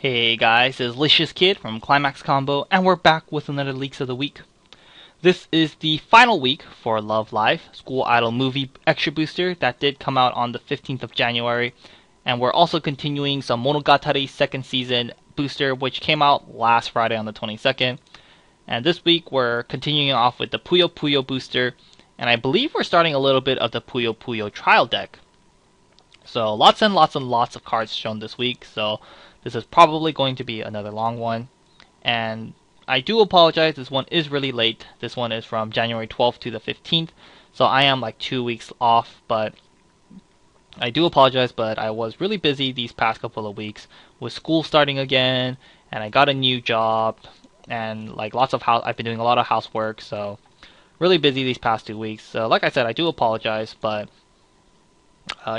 Hey guys, it's Licious Kid from ClimaxCombo, and we're back with another Leaks of the Week. This is the final week for Love Live, School Idol movie extra booster that did come out on the 15th of January, and we're also continuing some Monogatari second season booster which came out last Friday on the 22nd. And this week we're continuing off with the Puyo Puyo booster, and I believe we're starting a little bit of the Puyo Puyo trial deck. So lots and lots and lots of cards shown this week, so this is probably going to be another long one. And I do apologize, this one is really late. This one is from January 12th to the 15th, so I am like 2 weeks off, but I do apologize, but I was really busy these past couple of weeks with school starting again, and I got a new job, and like I've been doing a lot of housework, so really busy these past 2 weeks. So like I said, I do apologize, but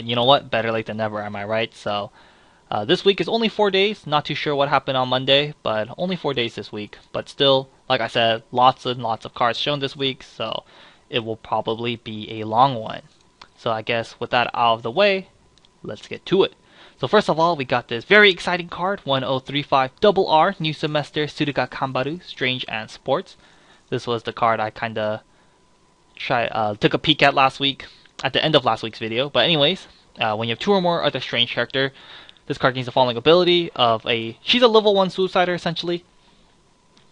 you know what? Better late than never, am I right? So this week is only 4 days. Not too sure what happened on Monday, but only 4 days this week. But still, like I said, lots and lots of cards shown this week, so it will probably be a long one. So I guess with that out of the way, let's get to it. So first of all, we got this very exciting card, 1035RR, New Semester Suruga Kambaru, Strange and Sports. This was the card I kinda took a peek at last week, at the end of last week's video. But anyways, when you have two or more other strange character, this card gains the following ability of she's a level 1 suicider essentially.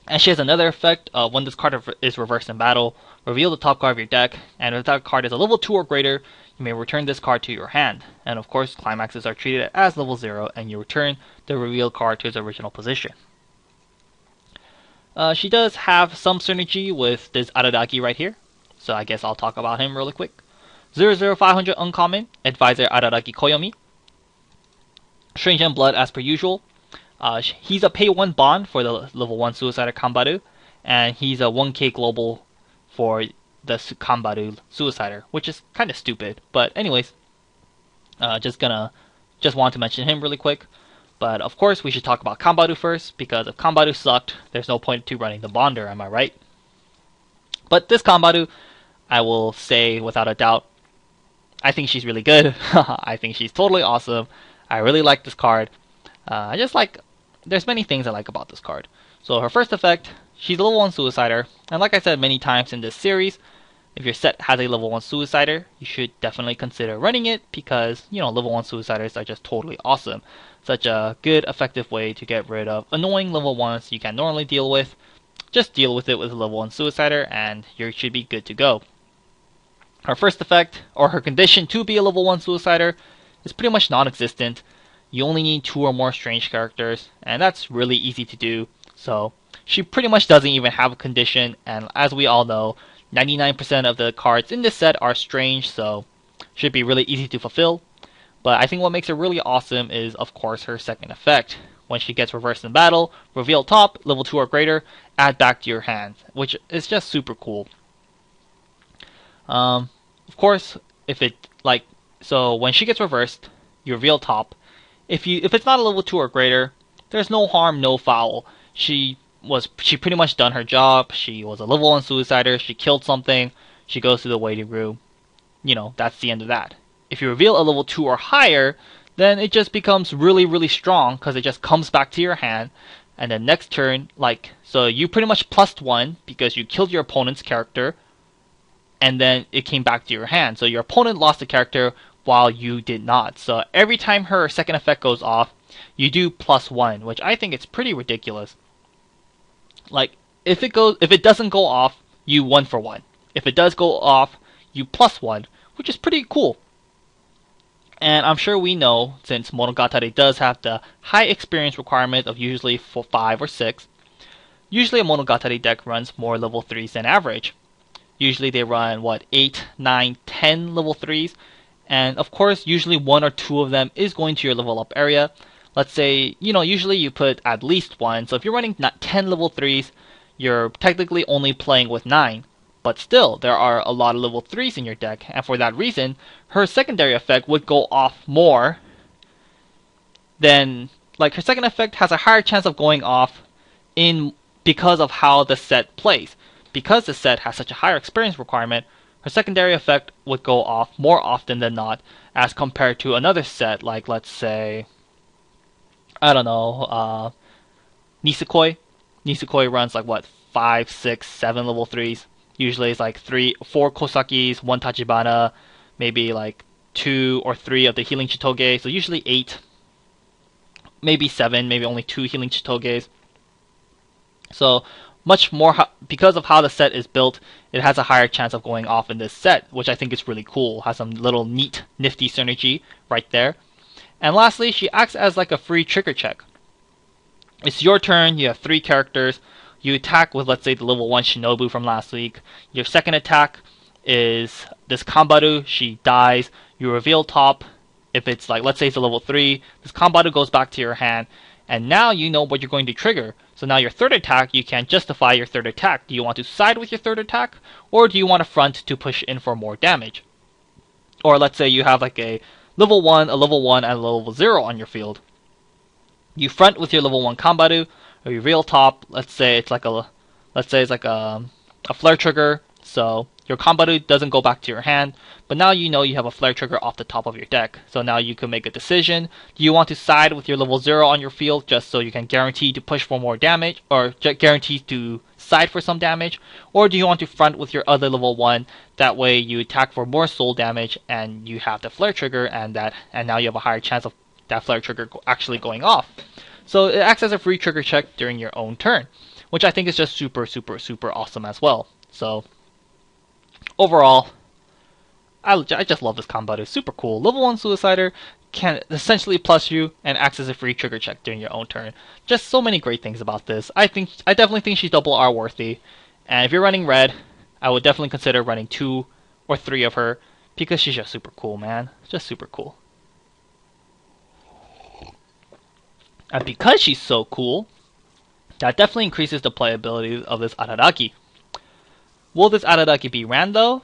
And she has another effect when this card is reversed in battle, reveal the top card of your deck, and if that card is a level 2 or greater, you may return this card to your hand. And of course, climaxes are treated as level 0, and you return the revealed card to its original position. She does have some synergy with this Araragi right here, so I guess I'll talk about him really quick. 00500 uncommon, Advisor Araragi Koyomi. Strange and Blood as per usual. He's a pay 1 bond for the level 1 Suicider Kambaru, and he's a 1k global for the Kambaru Suicider, which is kind of stupid. But anyways, just want to mention him really quick. But of course, we should talk about Kambaru first, because if Kambaru sucked, there's no point to running the Bonder, am I right? But this Kambaru, I will say without a doubt, I think she's really good. I think she's totally awesome. I really like this card. There's many things I like about this card. So her first effect, she's a level 1 Suicider, and like I said many times in this series, if your set has a level 1 Suicider, you should definitely consider running it, because, you know, level 1 Suiciders are just totally awesome. Such a good, effective way to get rid of annoying level 1s you can normally deal with. Just deal with it with a level 1 Suicider, and you should be good to go. Her first effect, or her condition to be a level 1 Suicider, is pretty much non-existent. You only need 2 or more strange characters, and that's really easy to do. So she pretty much doesn't even have a condition, and as we all know, 99% of the cards in this set are strange, so should be really easy to fulfill. But I think what makes her really awesome is, of course, her second effect. When she gets reversed in battle, reveal top, level 2 or greater, add back to your hand, which is just super cool. Of course, so when she gets reversed, you reveal top. If it's not a level 2 or greater, there's no harm, no foul. She pretty much done her job. She was a level 1 Suicider, she killed something, she goes to the waiting room. You know, that's the end of that. If you reveal a level 2 or higher, then it just becomes really, really strong, because it just comes back to your hand, and then next turn, so you pretty much +1 because you killed your opponent's character, and then it came back to your hand. So your opponent lost the character while you did not. So every time her second effect goes off, you do +1, which I think is pretty ridiculous. Like, if it doesn't go off, you 1 for 1. If it does go off, you +1, which is pretty cool. And I'm sure we know, since Monogatari does have the high experience requirement of usually 5 or 6, usually a Monogatari deck runs more level 3s than average. Usually they run, 8, 9, 10 level 3s, and of course, usually 1 or 2 of them is going to your level up area. Let's say, usually you put at least 1, so if you're running 10 level 3s, you're technically only playing with 9. But still, there are a lot of level 3s in your deck, and for that reason, her secondary effect would go off more than, her second effect has a higher chance of going off because of how the set plays. Because the set has such a higher experience requirement, her secondary effect would go off more often than not, as compared to another set, like let's say I don't know, Nisekoi. Nisekoi runs like what, 5, 6, 7 level 3s. Usually it's like 4 Kosakis, 1 Tachibana, maybe like 2 or 3 of the healing Chitoge. So usually 8, maybe 7, maybe only 2 healing Chitoges. So much more because of how the set is built, it has a higher chance of going off in this set, which I think is really cool. Has some little neat, nifty synergy right there. And lastly, she acts as like a free trigger check. It's your turn, you have 3 characters, you attack with, let's say, the level 1 Shinobu from last week. Your second attack is this Kambaru, she dies, you reveal top. If it's like, let's say it's a level 3, this Kambaru goes back to your hand, and now you know what you're going to trigger. So now your third attack, you can justify your third attack. Do you want to side with your third attack, or do you want to front to push in for more damage? Or let's say you have like a level 1, and a level 0 on your field. You front with your level 1 Kambaru, or you reveal top. Let's say it's like a flare trigger. So your Kambaru doesn't go back to your hand, but now you know you have a flare trigger off the top of your deck. So now you can make a decision. Do you want to side with your level 0 on your field just so you can guarantee to push for more damage, or guarantee to side for some damage? Or do you want to front with your other level 1? That way you attack for more soul damage and you have the flare trigger, and now you have a higher chance of that flare trigger actually going off. So it acts as a free trigger check during your own turn, which I think is just super, super, super awesome as well. So overall, I just love this combo. It's super cool. Level 1 Suicider can essentially plus you and acts as a free trigger check during your own turn. Just so many great things about this. I definitely think she's double R worthy. And if you're running red, I would definitely consider running 2 or 3 of her, because she's just super cool, man. Just super cool. And because she's so cool, that definitely increases the playability of this Araragi. Will this Araragi be ran though?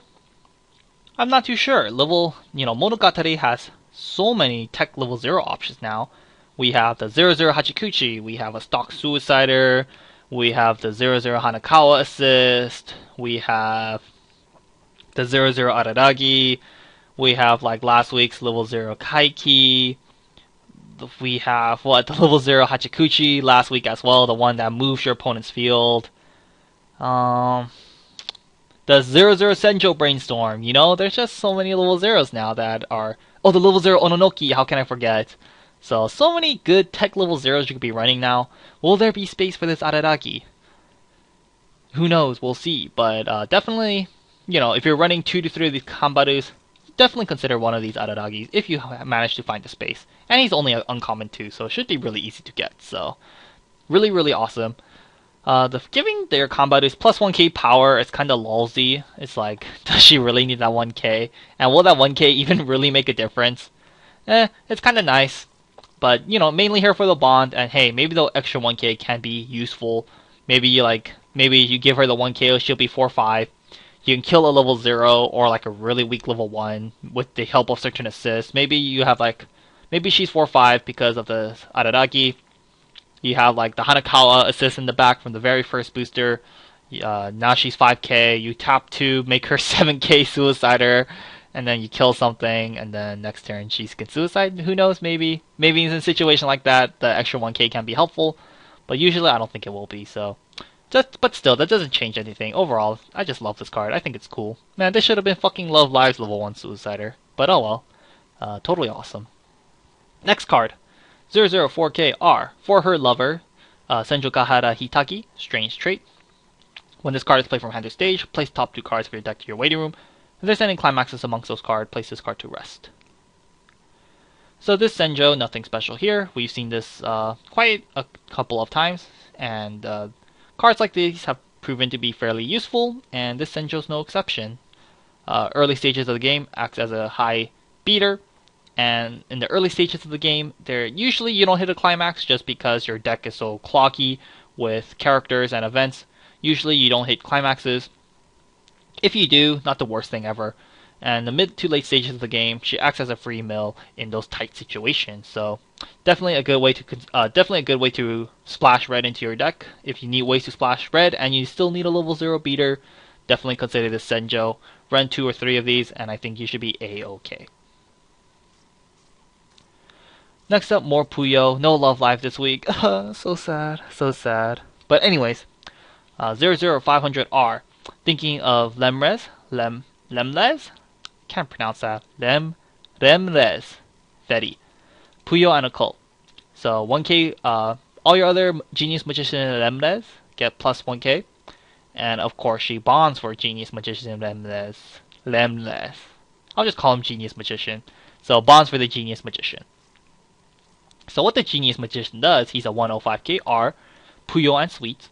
I'm not too sure. Monogatari has so many tech level 0 options now. We have the 00 Hachikuchi, we have a stock Suicider, we have the 00 Hanakawa assist, we have the 00 Araragi, we have like last week's level 0 Kaiki, we have the level 0 Hachikuchi last week as well, the one that moves your opponent's field. The 00 Senjo Brainstorm, there's just so many level 0s now that are... Oh, the level 0 Ononoki, how can I forget? So many good tech level 0s you could be running now. Will there be space for this Araragi? Who knows, we'll see. But definitely, if you're running 2 to 3 of these Kambarus, definitely consider one of these Araragis if you manage to find the space. And he's only uncommon too, so it should be really easy to get. So, really, really awesome. Giving their Kambarus plus 1k power is kind of lolsy. It's like, does she really need that 1k? And will that 1k even really make a difference? It's kind of nice. But, mainly here for the bond, and hey, maybe the extra 1k can be useful. Maybe you give her the 1k, she'll be 4-5. You can kill a level 0 or like a really weak level 1 with the help of certain assists. Maybe she's 4-5 because of the Araragi. You have like the Hanakawa assist in the back from the very first booster. Now she's 5k. You tap 2, make her 7k Suicider, and then you kill something, and then next turn she can Suicide. Who knows? Maybe in a situation like that, the extra 1k can be helpful, but usually I don't think it will be. So, but still, that doesn't change anything. Overall, I just love this card. I think it's cool. Man, this should have been fucking Love Live's level 1 Suicider, but oh well. Totally awesome. Next card. 004KR, for her lover, Senjokahara Hitagi, strange trait. When this card is played from hand to stage, place top 2 cards of your deck to your waiting room. If there's any climaxes amongst those cards, place this card to rest. So this Senjo, nothing special here. We've seen this quite a couple of times, and cards like these have proven to be fairly useful, and this Senjo's no exception. Early stages of the game acts as a high beater, and in the early stages of the game, usually you don't hit a climax just because your deck is so cloggy with characters and events. Usually you don't hit climaxes. If you do, not the worst thing ever. And the mid to late stages of the game, she acts as a free mill in those tight situations. So definitely a good way to splash red into your deck. If you need ways to splash red and you still need a level 0 beater, definitely consider this Senjo. Run 2 or 3 of these, and I think you should be A-okay. Next up, more Puyo. No Love Live this week. So sad. So sad. But anyways, 00500R. Thinking of Lemles? Can't pronounce that. Remles. Fetty. Puyo and Occult. So 1k, all your other Genius Magician Lemles get plus 1k. And of course, she bonds for Genius Magician Lemles. I'll just call him Genius Magician. So bonds for the Genius Magician. So what the Genius Magician does, he's a 105k R, Puyo and Sweets.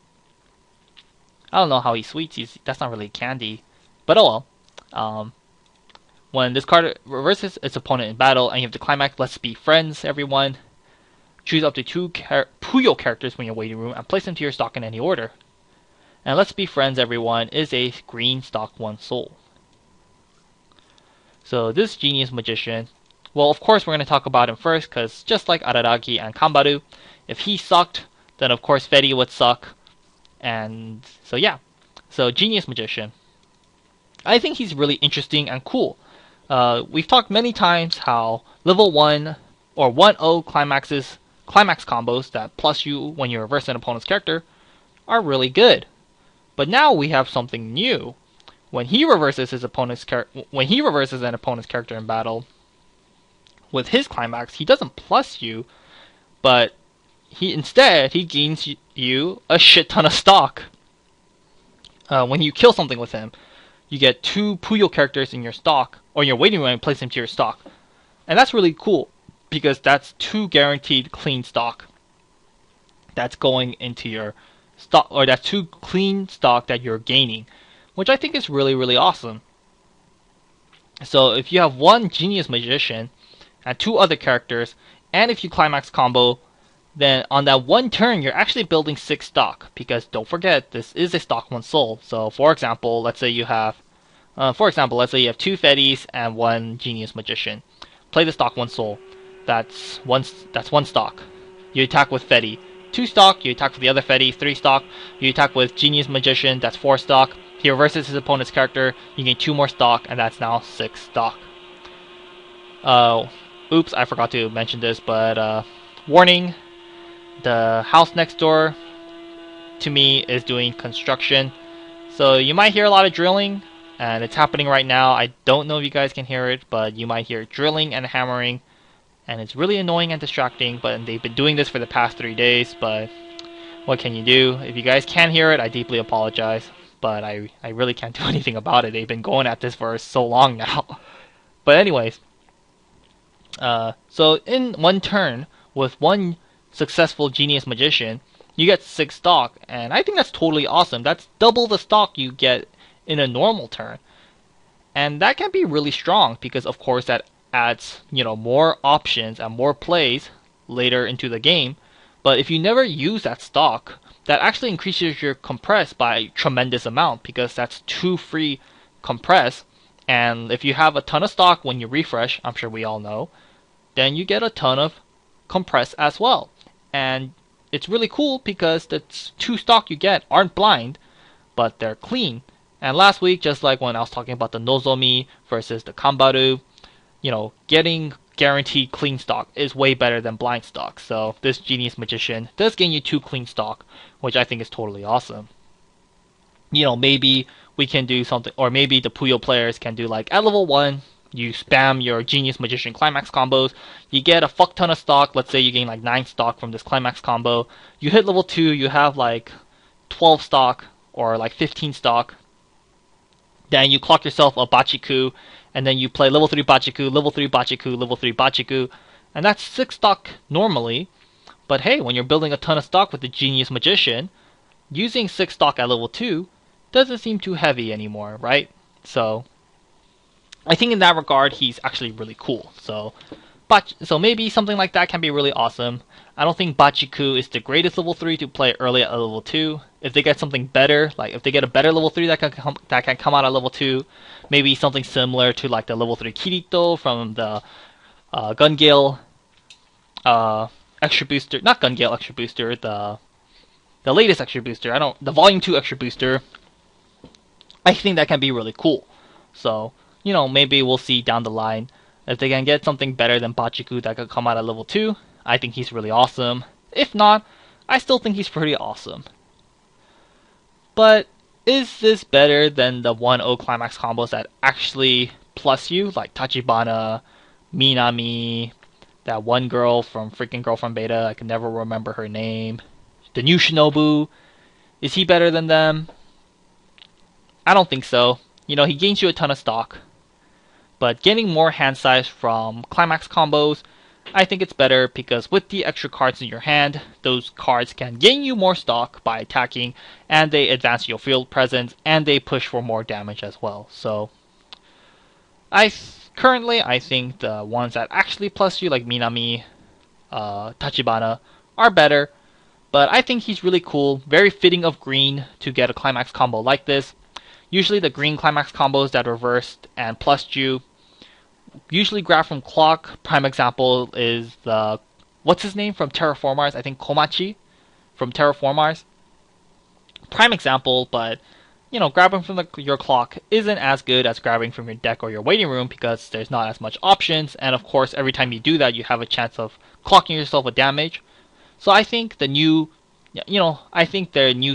I don't know how he's sweets, that's not really candy. But oh well. When this card reverses its opponent in battle and you have the climax, let's be friends, everyone. Choose up to 2 Puyo characters from your waiting room and place them to your stock in any order. And let's be friends, everyone, is a green stock 1 soul. So this Genius Magician, well, of course we're going to talk about him first, because just like Araragi and Kambaru, if he sucked, then of course Fetty would suck. And so yeah, so Genius Magician. I think he's really interesting and cool. We've talked many times how level 1 or 1-0 climax combos that plus you when you reverse an opponent's character are really good. But now we have something new. When he reverses an opponent's character in battle with his climax, he doesn't plus you, but instead he gains you a shit ton of stock. When you kill something with him, you get 2 Puyo characters in your stock, or in your waiting room, and place them to your stock. And that's really cool, because that's 2 guaranteed clean stock that's going into your stock, or that's 2 clean stock that you're gaining, which I think is really, really awesome. So if you have 1 Genius Magician and 2 other characters, and if you climax combo, then on that 1 turn you're actually building 6 stock, because don't forget, this is a stock 1 soul. So for example, let's say you have 2 Fettys and 1 Genius Magician. Play the stock 1 soul. That's one stock. You attack with Fetty. 2 stock, you attack with the other Fetty. 3 stock, you attack with Genius Magician, that's 4 stock. He reverses his opponent's character, you gain 2 more stock, and that's now 6 stock. Oops, I forgot to mention this, but warning, the house next door to me is doing construction. So you might hear a lot of drilling, and it's happening right now. I don't know if you guys can hear it, but you might hear drilling and hammering. And it's really annoying and distracting, but they've been doing this for the past 3 days, but what can you do? If you guys can hear it, I deeply apologize, but I really can't do anything about it. They've been going at this for so long now. But anyways, so in 1 turn, with 1 successful Genius Magician, you get 6 stock, and I think that's totally awesome. That's double the stock you get in a normal turn. And that can be really strong, because of course that adds, more options and more plays later into the game. But if you never use that stock, that actually increases your compress by a tremendous amount, because that's 2 free compress. And if you have a ton of stock when you refresh, I'm sure we all know, then you get a ton of compress as well. And it's really cool because the 2 stock you get aren't blind, but they're clean. And last week, just like when I was talking about the Nozomi versus the Kambaru, getting guaranteed clean stock is way better than blind stock. So this Genius Magician does gain you 2 clean stock, which I think is totally awesome. Maybe we can do something, or maybe the Puyo players can do like at level 1, you spam your Genius Magician climax combos, you get a fuck ton of stock. Let's say you gain like 9 stock from this climax combo. You hit level 2, you have like 12 stock or like 15 stock. Then you clock yourself a Bachiku, and then you play level 3 Bachiku, level 3 Bachiku, level 3 Bachiku, and that's 6 stock normally. But hey, when you're building a ton of stock with the Genius Magician, using 6 stock at level 2 doesn't seem too heavy anymore, right? So I think in that regard, he's actually really cool. So maybe something like that can be really awesome. I don't think Bachiku is the greatest level 3 to play early at level 2. If they get something better, like if they get a better level 3 that can come out at level 2, maybe something similar to like the level 3 Kirito from the Gun Gale Extra Booster, not Gun Gale Extra Booster, the latest Extra Booster, the Volume 2 Extra Booster, I think that can be really cool. So, maybe we'll see down the line. If they can get something better than Bachiku that could come out at level 2, I think he's really awesome. If not, I still think he's pretty awesome. But is this better than the 1-0 climax combos that actually plus you, like Tachibana, Minami, that one girl from freaking Girlfriend Beta, I can never remember her name, the new Shinobu? Is he better than them? I don't think so. You know, he gains you a ton of stock. But getting more hand size from climax combos, I think it's better because with the extra cards in your hand, those cards can gain you more stock by attacking, and they advance your field presence, and they push for more damage as well. So, currently I think the ones that actually plus you, like Minami, Tachibana, are better. But I think he's really cool, very fitting of green to get a climax combo like this. Usually the green climax combos that reversed and plused you usually grab from Clock. Prime example is the, what's his name from Terraform Mars? I think Komachi from Terraform Mars. Prime example, but you know, grabbing from your Clock isn't as good as grabbing from your deck or your waiting room because there's not as much options, and of course every time you do that you have a chance of clocking yourself with damage. So I think the new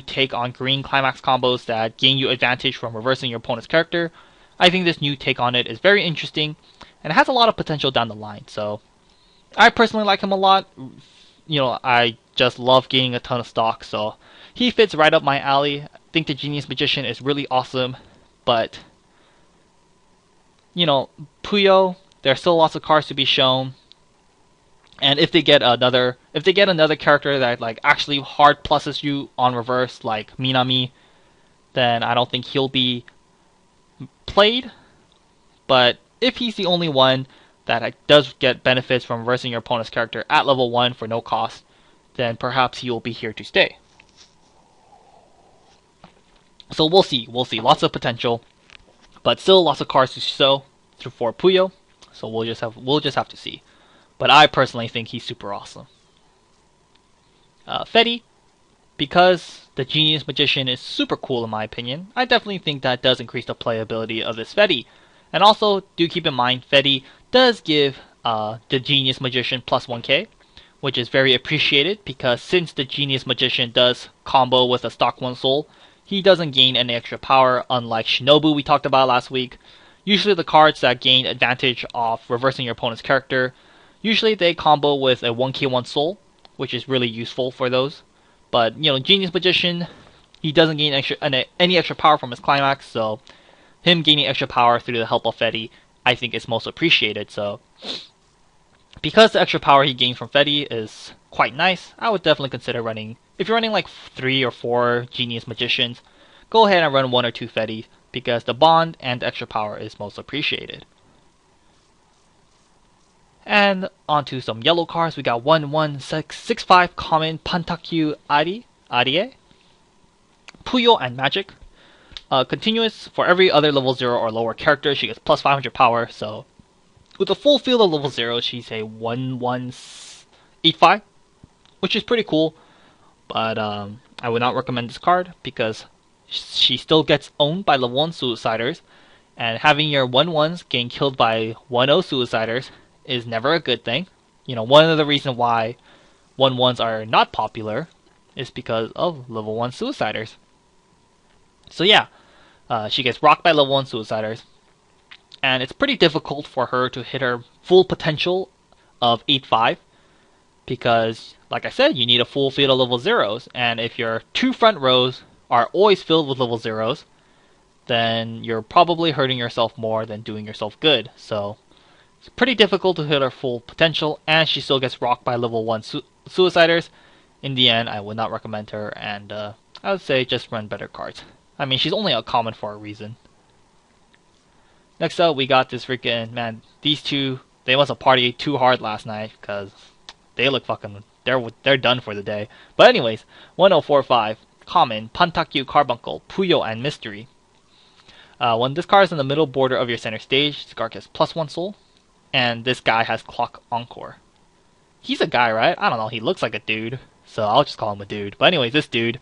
take on green climax combos that gain you advantage from reversing your opponent's character, I think this new take on it is very interesting, and it has a lot of potential down the line. So I personally like him a lot. You know, I just love gaining a ton of stock, so he fits right up my alley. I think the Genius Magician is really awesome, but you know, Puyo, there's still lots of cards to be shown. And if they get another character that like actually hard pluses you on reverse, like Minami, then I don't think he'll be played. But if he's the only one that does get benefits from reversing your opponent's character at level 1 for no cost, then perhaps he will be here to stay. So we'll see. Lots of potential, but still lots of cards to show for Puyo. So we'll just have to see. But I personally think he's super awesome. Fetty, because the Genius Magician is super cool in my opinion, I definitely think that does increase the playability of this Fetty. And also, do keep in mind, Fetty does give the Genius Magician plus 1k, which is very appreciated because since the Genius Magician does combo with a stock 1 soul, he doesn't gain any extra power, unlike Shinobu we talked about last week. Usually the cards that gain advantage off reversing your opponent's character, usually they combo with a 1k1 soul, which is really useful for those. But, you know, Genius Magician, he doesn't gain any extra power from his climax, so him gaining extra power through the help of Fetty, I think is most appreciated. So, because the extra power he gained from Fetty is quite nice, I would definitely consider running, if you're running like 3 or 4 Genius Magicians, go ahead and run 1 or 2 Fetty, because the bond and the extra power is most appreciated. And onto some yellow cards. We got 1/1/6/5 common Pantakyu Arie, Puyo and Magic. Continuous for every other level 0 or lower character. She gets plus 500 power. So with a full field of level 0, she's a 1/1/8/5, which is pretty cool. But I would not recommend this card because she still gets owned by level 1 Suiciders, and having your 1/1s getting killed by 1/0 Suiciders is never a good thing. You know, one of the reasons why 1/1s are not popular is because of level 1 Suiciders. So yeah, she gets rocked by level 1 Suiciders, and it's pretty difficult for her to hit her full potential of 8/5, because, like I said, you need a full field of level 0s, and if your 2 front rows are always filled with level 0s, then you're probably hurting yourself more than doing yourself good. So it's pretty difficult to hit her full potential, and she still gets rocked by level 1 Suiciders. In the end, I would not recommend her, and I would say just run better cards. I mean, she's only a common for a reason. Next up, we got this freaking, man, these two, they must have partied too hard last night, because they look fucking, they're done for the day. But anyways, 1/0/4/5, common, Pantakyu Carbuncle, Puyo and Mystery. When this card is in the middle border of your center stage, this card gets plus 1 soul. And this guy has Clock Encore. He's a guy, right? I don't know, he looks like a dude, so I'll just call him a dude. But anyways, this dude,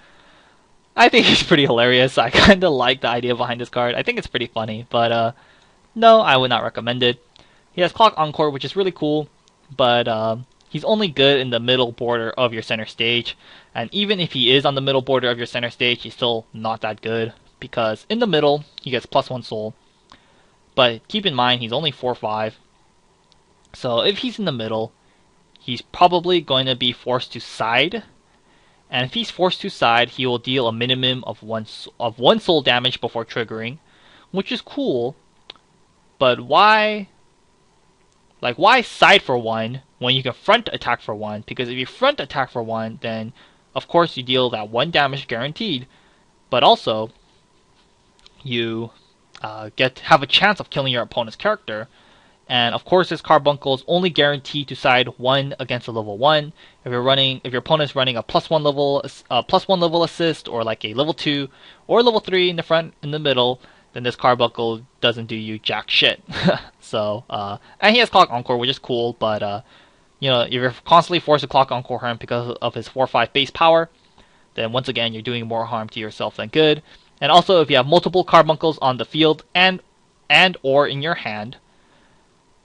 I think he's pretty hilarious. I kinda like the idea behind this card. I think it's pretty funny, but no, I would not recommend it. He has Clock Encore, which is really cool, but he's only good in the middle border of your center stage. And even if he is on the middle border of your center stage, he's still not that good, because in the middle, he gets +1 soul. But keep in mind, he's only 4/5. So if he's in the middle, he's probably going to be forced to side. And if he's forced to side, he will deal a minimum of one soul damage before triggering, which is cool. But why side for 1 when you can front attack for 1? Because if you front attack for 1, then of course you deal that 1 damage guaranteed, but also you have a chance of killing your opponent's character. And of course, this carbuncle is only guaranteed to side 1 against a level 1. If your opponent's running a +1 level assist, or like a level 2 or level 3 in the front, in the middle, then this carbuncle doesn't do you jack shit. So, and he has Clock Encore, which is cool, but if you're constantly forced to Clock Encore him because of his 4/5 base power, then once again you're doing more harm to yourself than good. And also, if you have multiple carbuncles on the field and or in your hand,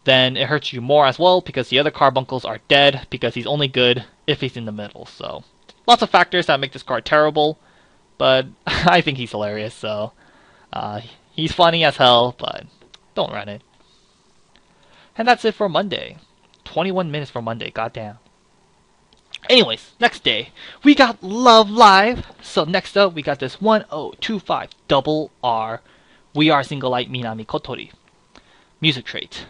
then it hurts you more as well, because the other carbuncles are dead, because he's only good if he's in the middle. So, lots of factors that make this card terrible, but I think he's hilarious, so he's funny as hell, but don't run it. And that's it for Monday. 21 minutes for Monday, goddamn. Anyways, next day, we got Love Live. So next up, we got this 1025 double R. We Are Single Light Minami Kotori. Music trait.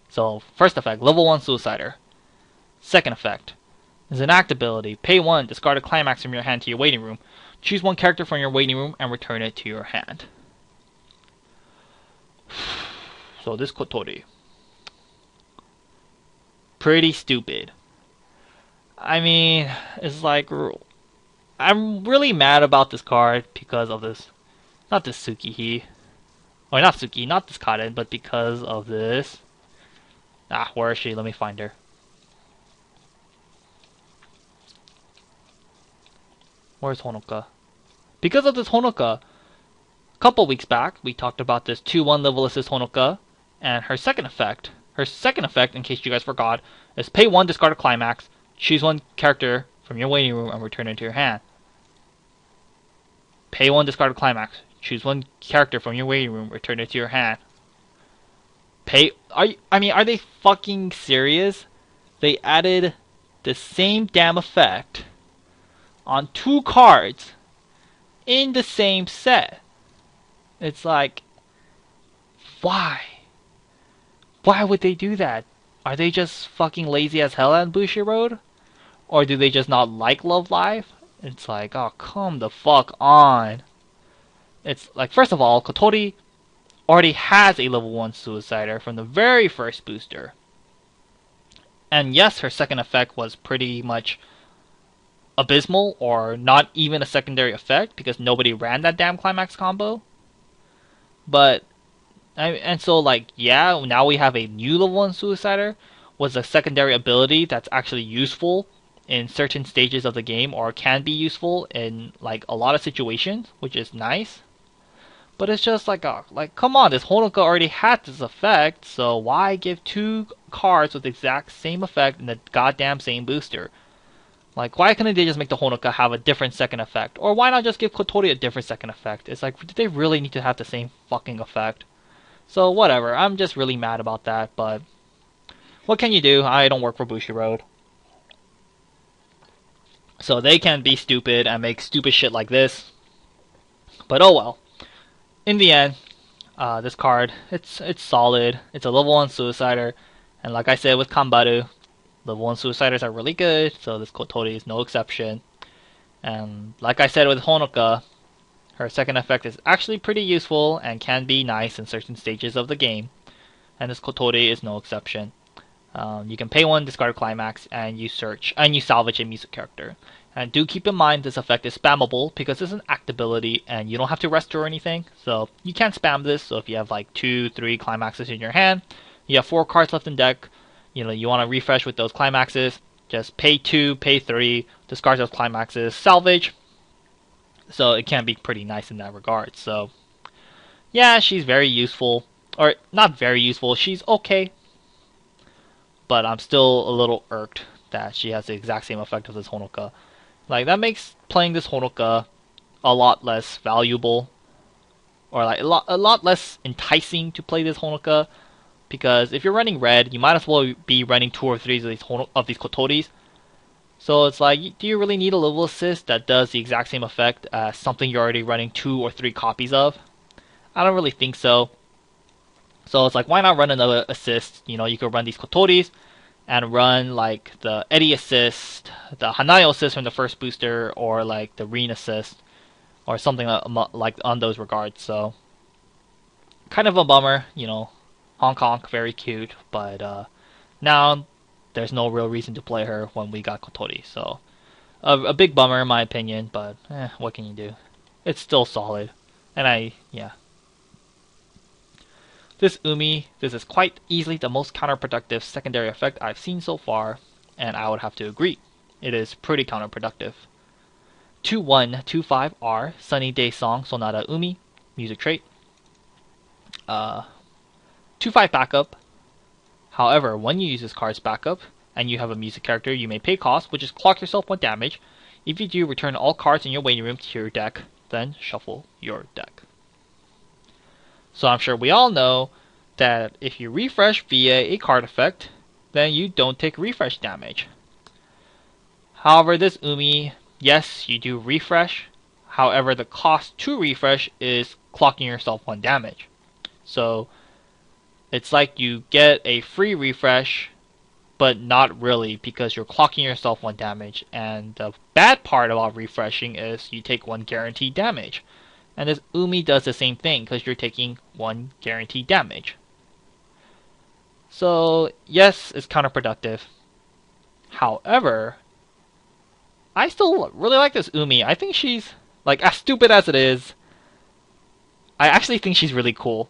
So, first effect, level 1 Suicider. Second effect is an act ability. Pay 1, discard a climax from your hand to your waiting room. Choose 1 character from your waiting room and return it to your hand. So this Kotori. Pretty stupid. I mean, it's like, I'm really mad about this card because of this. Not this Tsukihi. Or not Tsuki, not this Karen, but because of this. Where is she? Let me find her. Where's Honoka? Because of this Honoka, a couple weeks back, we talked about this 2/1 level assist Honoka, and her second effect, in case you guys forgot, is pay 1, discard a climax, choose 1 character from your waiting room, and return it to your hand. Pay 1, discard a climax, choose 1 character from your waiting room, return it to your hand. Are they fucking serious? They added the same damn effect on 2 cards in the same set. It's like, why? Why would they do that? Are they just fucking lazy as hell at Bushiroad? Or do they just not like Love Live? It's like, oh, come the fuck on. It's like, first of all, Kotori already has a level 1 Suicider from the very first booster. And yes, her second effect was pretty much abysmal, or not even a secondary effect, because nobody ran that damn climax combo. But, and so like, yeah, now we have a new level 1 Suicider with a secondary ability that's actually useful in certain stages of the game, or can be useful in like a lot of situations, which is nice. But it's just like, come on, this Honoka already had this effect, so why give 2 cards with the exact same effect in the goddamn same booster? Like, why couldn't they just make the Honoka have a different second effect? Or why not just give Kotori a different second effect? It's like, did they really need to have the same fucking effect? So, whatever, I'm just really mad about that, but what can you do? I don't work for Bushiroad. So they can be stupid and make stupid shit like this. But oh well. In the end, this card, it's solid. It's a level 1 Suicider, and like I said with Kambaru, level 1 Suiciders are really good, so this Kotori is no exception. And like I said with Honoka, her second effect is actually pretty useful and can be nice in certain stages of the game, and this Kotori is no exception. You can pay 1, discard a climax, and you salvage a music character. And do keep in mind this effect is spammable because it's an act ability and you don't have to rest or anything. So you can't spam this. So if you have like 2, 3 climaxes in your hand, you have 4 cards left in deck, you want to refresh with those climaxes, just pay 2, pay 3, discard those climaxes, salvage. So it can be pretty nice in that regard. So yeah, she's very useful. Or, not very useful, she's okay, but I'm still a little irked that she has the exact same effect as this Honoka. Like, that makes playing this Honoka a lot less valuable, or like a lot less enticing to play this Honoka, because if you're running red, you might as well be running 2 or 3 of these Kotoris. So it's like, do you really need a level assist that does the exact same effect as something you're already running 2 or 3 copies of? I don't really think so. So it's like, why not run another assist? You know, you could run these Kotoris and run like the Eddie assist, the Hanayo assist from the first booster, or like the Rin assist, or something like on those regards. So kind of a bummer, you know. Honk honk, very cute, but now there's no real reason to play her when we got Kotori. So a big bummer in my opinion, but what can you do? It's still solid, and yeah. This Umi, this is quite easily the most counterproductive secondary effect I've seen so far, and I would have to agree. It is pretty counterproductive. 2125R, Sunny Day Song Sonata Umi, music trait. 2-5 backup. However, when you use this card's backup, and you have a music character, you may pay cost, which is clock yourself 1 damage. If you do, return all cards in your waiting room to your deck, then shuffle your deck. So I'm sure we all know that if you refresh via a card effect, then you don't take refresh damage. However, this Umi, yes, you do refresh. However, the cost to refresh is clocking yourself 1 damage. So it's like you get a free refresh, but not really, because you're clocking yourself 1 damage. And the bad part about refreshing is you take 1 guaranteed damage. And this Umi does the same thing, because you're taking 1 guaranteed damage. So, yes, it's counterproductive. However, I still really like this Umi. I think she's, like, as stupid as it is, I actually think she's really cool.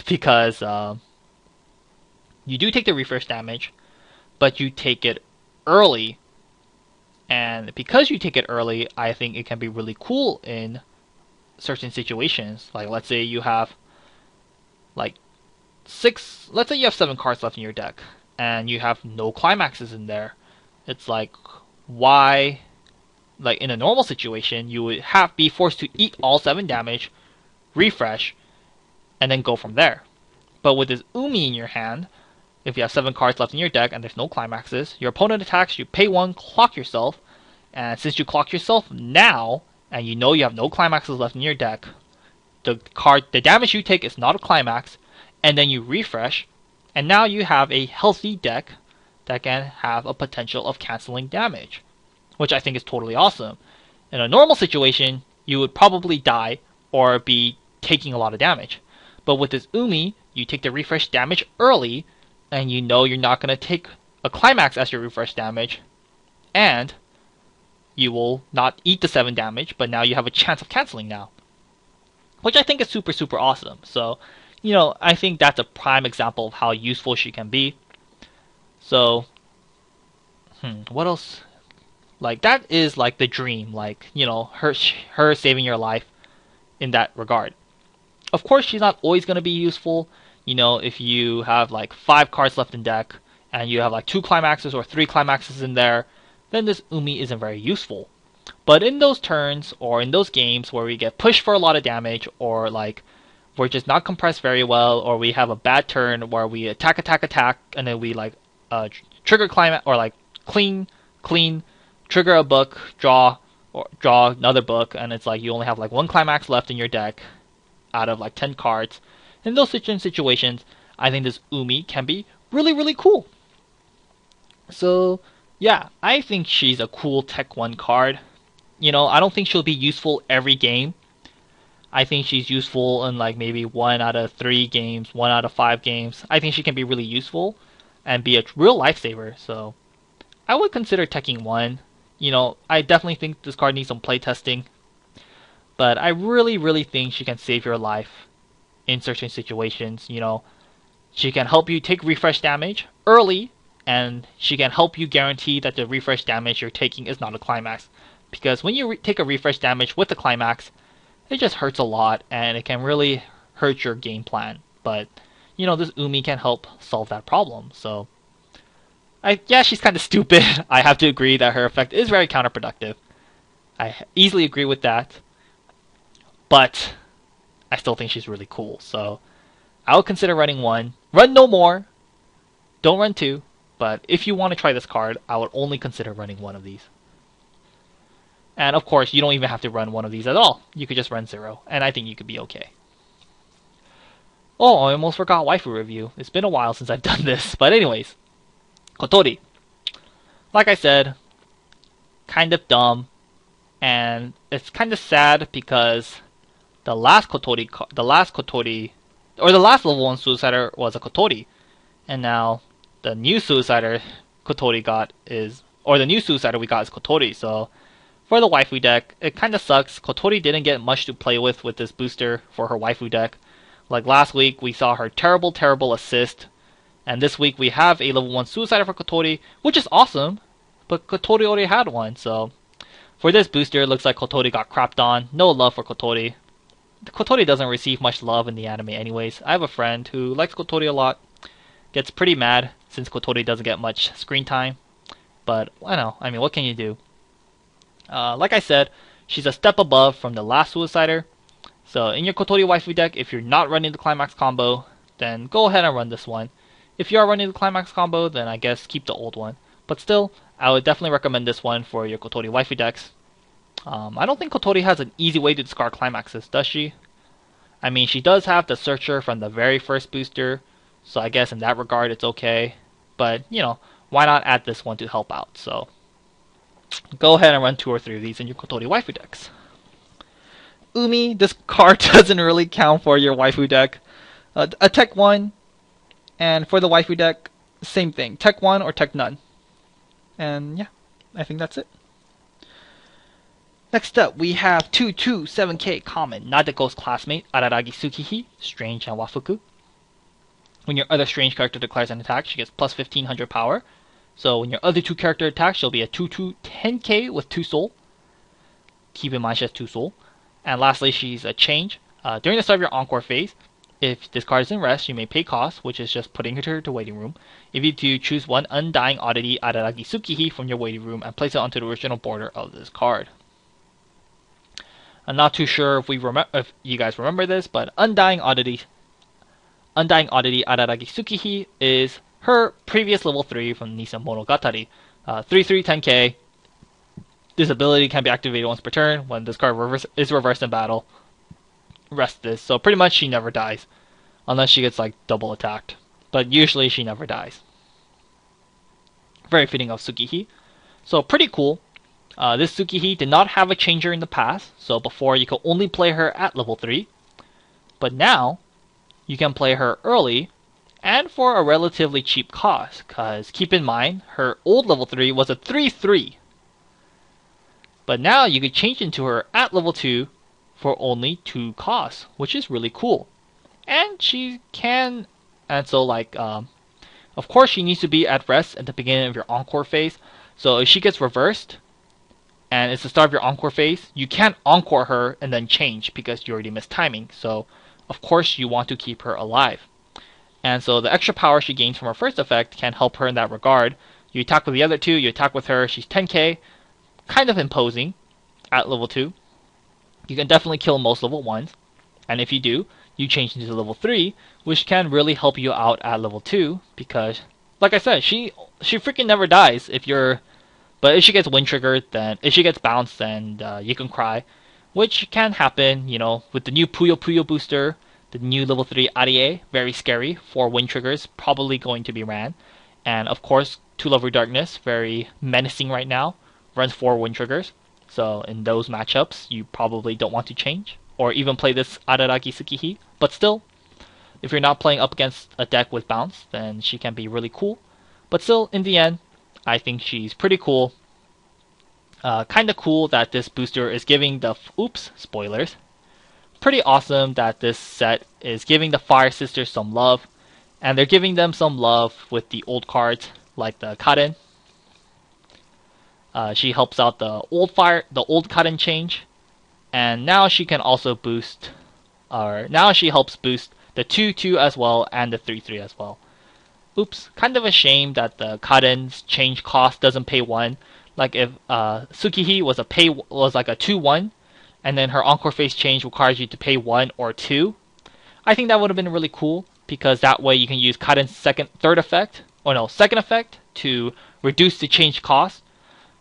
Because you do take the refresh damage, but you take it early. And because you take it early, I think it can be really cool in certain situations. Like, let's say you have like 7 cards left in your deck, and you have no climaxes in there. It's like, why? Like, in a normal situation, you would be forced to eat all 7 damage, refresh, and then go from there. But with this Umi in your hand, if you have 7 cards left in your deck and there's no climaxes, your opponent attacks, you pay 1, clock yourself, and since you clock yourself now, and you know you have no climaxes left in your deck, the damage you take is not a climax, and then you refresh, and now you have a healthy deck that can have a potential of canceling damage, which I think is totally awesome. In a normal situation, you would probably die or be taking a lot of damage. But with this Umi, you take the refresh damage early, and you know you're not going to take a climax as your refresh damage, and you will not eat the 7 damage, but now you have a chance of canceling now. Which I think is super, super awesome. So, you know, I think that's a prime example of how useful she can be. So, what else? Like, that is like the dream, like, you know, her saving your life in that regard. Of course, she's not always going to be useful. You know, if you have like 5 cards left in deck, and you have like 2 climaxes or 3 climaxes in there, then this Umi isn't very useful. But in those turns, or in those games where we get pushed for a lot of damage, or like we're just not compressed very well, or we have a bad turn where we attack, and then we like trigger climax, or like clean, trigger a book, draw another book, and it's like you only have like 1 climax left in your deck out of like 10 cards. In those situations, I think this Umi can be really, really cool. So, yeah, I think she's a cool Tech 1 card. You know, I don't think she'll be useful every game. I think she's useful in like maybe 1 out of 3 games, 1 out of 5 games. I think she can be really useful and be a real lifesaver. So, I would consider Teching 1. You know, I definitely think this card needs some playtesting. But I really, really think she can save your life in certain situations. You know, she can help you take refresh damage early, and she can help you guarantee that the refresh damage you're taking is not a climax. Because when you take a refresh damage with a climax, it just hurts a lot, and it can really hurt your game plan. But, this Umi can help solve that problem. So, yeah, she's kind of stupid. I have to agree that her effect is very counterproductive. I easily agree with that. But I still think she's really cool. So, I would consider running 1. Run no more. Don't run 2. But if you want to try this card, I would only consider running 1 of these. And of course, you don't even have to run 1 of these at all. You could just run 0, and I think you could be okay. Oh, I almost forgot waifu review. It's been a while since I've done this. But anyways, Kotori. Like I said, kind of dumb. And it's kind of sad because the last level 1 Suicider was a Kotori. And now the new Suicider Kotori got is, or the new Suicider we got is Kotori. So for the waifu deck, it kind of sucks. Kotori didn't get much to play with this booster for her waifu deck. Like last week, we saw her terrible assist. And this week, we have a level 1 Suicider for Kotori, which is awesome. But Kotori already had one, so for this booster, it looks like Kotori got crapped on. No love for Kotori. Kotori doesn't receive much love in the anime anyways. I have a friend who likes Kotori a lot. Gets pretty mad since Kotori doesn't get much screen time. But, I mean, what can you do? Like I said, she's a step above from the last Suicider. So in your Kotori waifu deck, if you're not running the Climax combo, then go ahead and run this one. If you are running the Climax combo, then I guess keep the old one. But still, I would definitely recommend this one for your Kotori waifu decks. I don't think Kotori has an easy way to discard Climaxes, does she? I mean, she does have the Searcher from the very first booster, so I guess in that regard it's okay. But, why not add this one to help out? So go ahead and run 2 or 3 of these in your Kotori waifu decks. Umi, this card doesn't really count for your waifu deck. A Tech 1, and for the waifu deck, same thing. Tech 1 or Tech none. And yeah, I think that's it. Next up, we have 2/7K common, Nadeko's classmate, Araragi Tsukihi, Strange and Wafuku. When your other Strange character declares an attack, she gets plus 1500 power. So when your other 2 character attacks, she'll be a 2/10K with 2 soul. Keep in mind she has 2 soul. And lastly, she's a change. During the start of your Encore phase, if this card is in rest, you may pay cost, which is just putting her to waiting room. If you do, choose 1 Undying Oddity Araragi Tsukihi from your waiting room and place it onto the original border of this card. I'm not too sure if you guys remember this, but Undying Oddity Araragi Tsukihi is her previous level 3 from Nissan Monogatari. 3/10K. This ability can be activated once per turn. When this card is reversed in battle, rest this. So pretty much she never dies. Unless she gets like double attacked. But usually she never dies. Very fitting of Tsukihi. So pretty cool. This Tsukihi did not have a changer in the past. So before you could only play her at level 3. But now you can play her early and for a relatively cheap cost. Because keep in mind, her old level 3 was a 3/3. But now you could change into her at level 2 for only 2 costs, which is really cool. And she can, and so of course she needs to be at rest at the beginning of your Encore phase. So if she gets reversed, and it's the start of your Encore phase, you can't Encore her and then change because you already missed timing. So of course you want to keep her alive. And so the extra power she gains from her first effect can help her in that regard. You attack with the other 2, you attack with her, she's 10k. Kind of imposing at level 2. You can definitely kill most level 1s. And if you do, you change into level 3, which can really help you out at level 2. Because, like I said, she freaking never dies but if she gets wind triggered, then if she gets bounced, then you can cry. Which can happen, with the new Puyo booster, the new level 3 Arie, very scary. 4 wind triggers, probably going to be ran. And of course, 2 level darkness, very menacing right now. Runs 4 wind triggers, so in those matchups, you probably don't want to change, or even play this Araragi Tsukihi. But still, if you're not playing up against a deck with bounce, then she can be really cool. But still, in the end, I think she's pretty cool. Kinda cool that this booster is giving spoilers. Pretty awesome that this set is giving the Fire Sisters some love, and they're giving them some love with the old cards, like the Karen. She helps out the old Karen change, and now she can also now she helps boost the 2-2 as well, and the 3-3 as well. Oops, kind of a shame that the Karen's change cost doesn't pay 1. Like if Tsukihi was like a 2-1, and then her Encore phase change requires you to pay 1 or 2. I think that would have been really cool, because that way you can use Karen's second effect to reduce the change cost.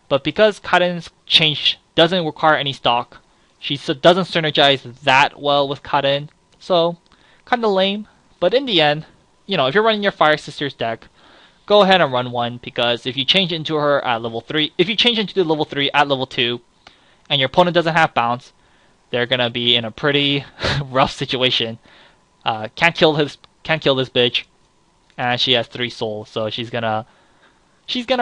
But because Karen's change doesn't require any stock, she doesn't synergize that well with Karen, so kind of lame. But in the end, if you're running your Fire Sisters deck, go ahead and run one, because if you change into her at level 3, if you change into the level 3 at level 2, and your opponent doesn't have bounce, they're gonna be in a pretty rough situation. Can't kill this bitch, and she has 3 souls, so she's gonna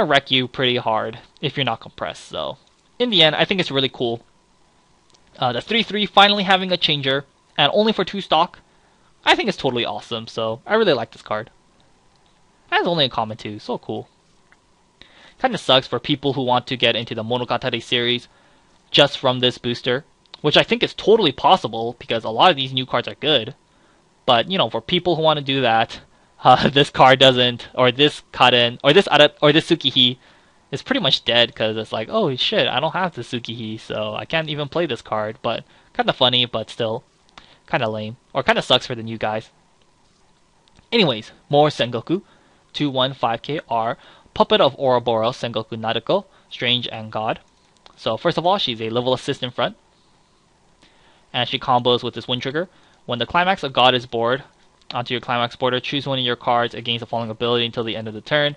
wreck you pretty hard if you're not compressed. So in the end, I think it's really cool. The 3-3 finally having a changer, and only for 2 stock, I think it's totally awesome. So I really like this card. And it's only a common too, so cool. Kinda sucks for people who want to get into the Monogatari series just from this booster, which I think is totally possible because a lot of these new cards are good. But for people who want to do that, this card doesn't, or this Karen, or this Tsukihi is pretty much dead, because it's like, oh shit, I don't have the Tsukihi, so I can't even play this card. But kind of funny, but still kind of lame, or kind of sucks for the new guys. Anyways, more Sengoku. 2/1 5k are Puppet of Ouroboros Sengoku Nadeko, Strange and God. So first of all, she's a level assist in front, and she combos with this Wind Trigger. When the Climax of God is board onto your Climax border, choose one of your cards against the following ability until the end of the turn.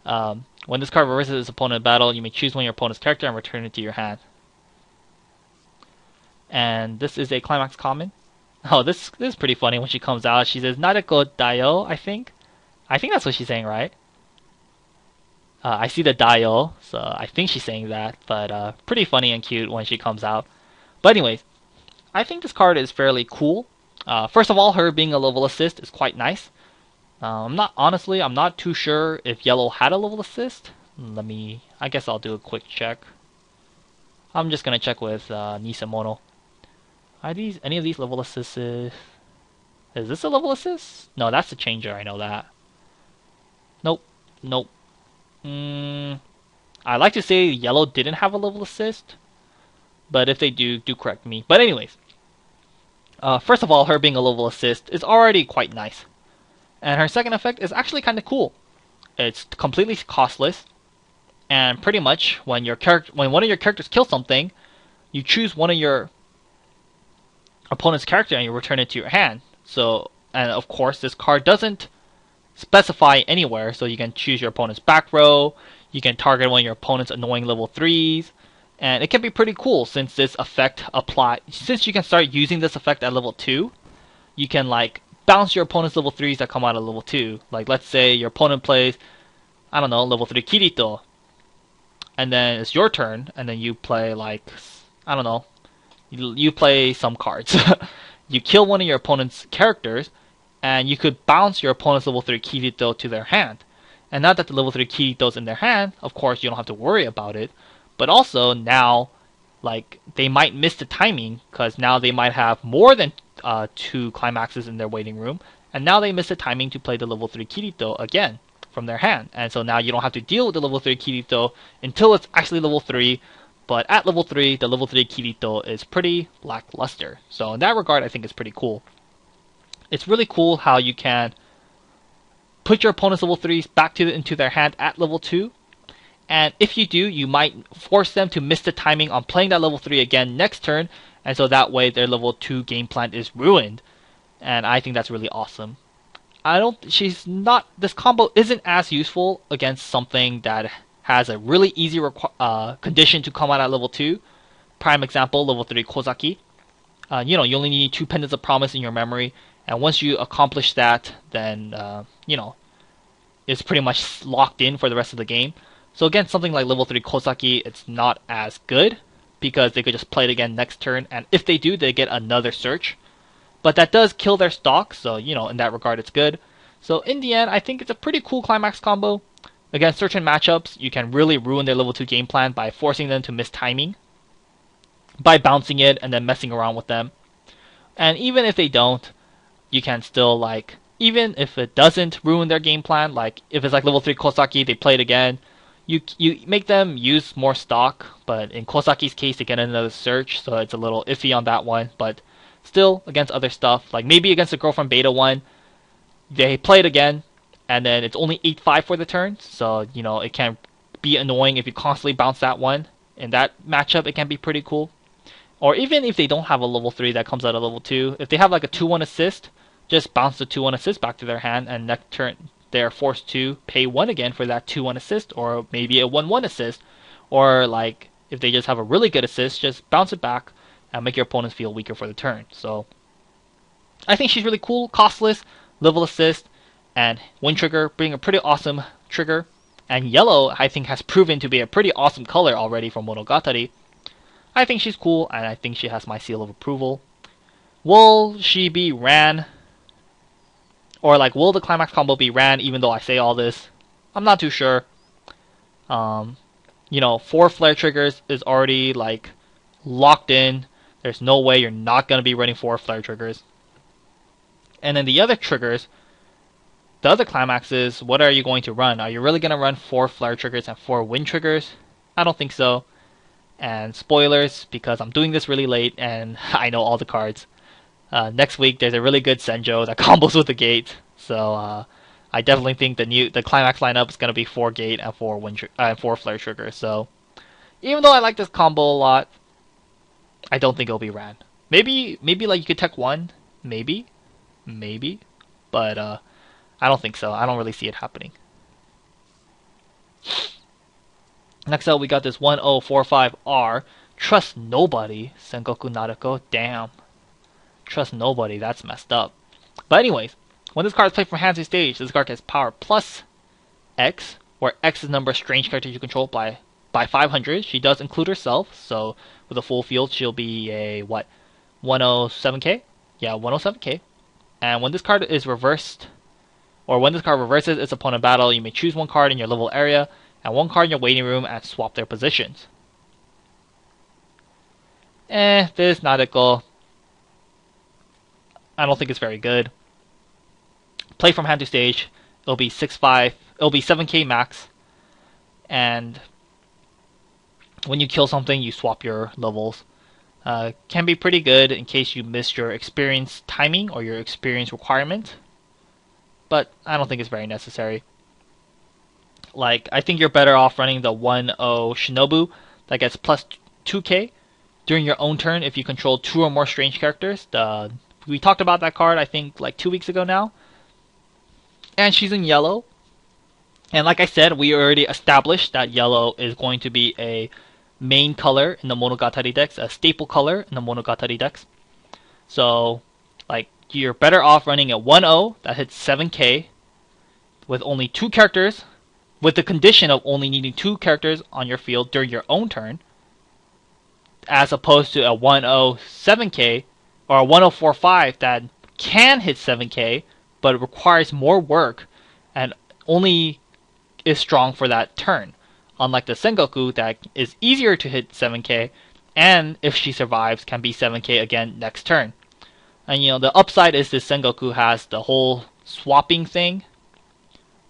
When this card reverses its opponent in battle, you may choose one of your opponent's character and return it to your hand. And this is a Climax common. Oh, this is pretty funny when she comes out. She says Nadeko Daio, I think. I think that's what she's saying, right? I see the Daio, so I think she's saying that. But pretty funny and cute when she comes out. But anyways, I think this card is fairly cool. First of all, her being a level assist is quite nice. I'm not too sure if yellow had a level assist. I guess I'll do a quick check. I'm just gonna check with Nisamono. Are any of these level assists? Is this a level assist? No, that's a changer, I know that. Nope. I like to say yellow didn't have a level assist, but if they do correct me. But anyways, first of all, her being a level assist is already quite nice. And her second effect is actually kind of cool. It's completely costless, and pretty much when one of your characters kills something, you choose one of your opponent's character and you return it to your hand. So, and of course, this card doesn't specify anywhere, so you can choose your opponent's back row, you can target one of your opponent's annoying level 3s, and it can be pretty cool since this effect since you can start using this effect at level 2, you can like bounce your opponent's level 3s that come out of level 2. Like let's say your opponent plays, I don't know, level 3 Kirito, and then it's your turn, and then you play like, I don't know, you play some cards. You kill one of your opponent's characters, and you could bounce your opponent's level 3 Kirito to their hand. And now that the level 3 Kirito's in their hand, of course you don't have to worry about it. But also now, like, they might miss the timing, because now they might have more than 2 climaxes in their waiting room, and now they miss the timing to play the level 3 Kirito again from their hand. And so now you don't have to deal with the level 3 Kirito until it's actually level 3, but at level 3, the level 3 Kirito is pretty lackluster. So in that regard, I think it's pretty cool. It's really cool how you can put your opponent's level 3s back into their hand at level 2, and if you do, you might force them to miss the timing on playing that level 3 again next turn, and so that way their level 2 game plan is ruined. And I think that's really awesome. This combo isn't as useful against something that has a really easy condition to come out at level 2. Prime example, level 3 Kozaki. You only need 2 Pendants of Promise in your memory, and once you accomplish that, then, it's pretty much locked in for the rest of the game. So again, something like level 3 Kozaki, it's not as good, because they could just play it again next turn, and if they do, they get another search. But that does kill their stock, so, in that regard, it's good. So in the end, I think it's a pretty cool Climax combo. Against certain matchups, you can really ruin their level 2 game plan by forcing them to miss timing, by bouncing it and then messing around with them. And even if they don't, you can still, like, even if it doesn't ruin their game plan, like if it's like level 3 Kosaki, they play it again, you make them use more stock, but in Kosaki's case they get another search, so it's a little iffy on that one. But still, against other stuff, like maybe against the Girlfriend Beta one, they play it again, and then it's only 8-5 for the turn, so you know it can be annoying if you constantly bounce that one. In that matchup, it can be pretty cool. Or even if they don't have a level 3 that comes out of level 2, if they have like a 2-1 assist, just bounce the 2-1 assist back to their hand, and next turn they're forced to pay 1 again for that 2-1 assist, or maybe a 1-1 assist. Or like if they just have a really good assist, just bounce it back and make your opponents feel weaker for the turn. So I think she's really cool, costless, level assist, and wind trigger being a pretty awesome trigger. And yellow, I think, has proven to be a pretty awesome color already from Monogatari. I think she's cool, and I think she has my seal of approval. Will she be ran? Or like, will the Climax combo be ran even though I say all this? I'm not too sure. You know, 4 flare triggers is already like locked in. There's no way you're not going to be running 4 flare triggers. And then the other triggers, the other climaxes, what are you going to run? Are you really going to run 4 flare triggers and 4 wind triggers? I don't think so. And spoilers, because I'm doing this really late and I know all the cards. Next week there's a really good Senjo that combos with the gate, so I definitely think the climax lineup is gonna be 4 gate and 4 flare triggers. So even though I like this combo a lot, I don't think it'll be ran. Maybe like you could tech 1, maybe, but I don't think so. I don't really see it happening. Next up, we got this 1045R. Trust Nobody, Sengoku Nariko. Damn. Trust Nobody, that's messed up. But anyways, when this card is played from hand to stage, this card gets power plus X, where X is the number of strange characters you control by 500. She does include herself, so with a full field, she'll be a, what, 107k? Yeah, 107k. And when this card is reversed, or when this card reverses its opponent battle, you may choose 1 card in your level area and 1 card in your waiting room and swap their positions. This Nadeko, I don't think it's very good. Play from hand to stage, it'll be 6-5, it'll be 7k max, and when you kill something, you swap your levels. Can be pretty good in case you missed your experience timing or your experience requirement, but I don't think it's very necessary. Like, I think you're better off running the 1-0 Shinobu that gets plus 2k during your own turn if you control 2 or more strange characters. We talked about that card, I think, like 2 weeks ago now. And she's in yellow. And like I said, we already established that yellow is going to be a main color in the Monogatari decks, a staple color in the Monogatari decks. So, like, you're better off running a 1-0 that hits 7k with only 2 characters, with the condition of only needing 2 characters on your field during your own turn, as opposed to a 1-0 7k or a 1-0-4-5 that can hit 7k, but it requires more work and only is strong for that turn. Unlike the Sengoku that is easier to hit 7k, and if she survives, can be 7k again next turn. And you know, the upside is this Sengoku has the whole swapping thing,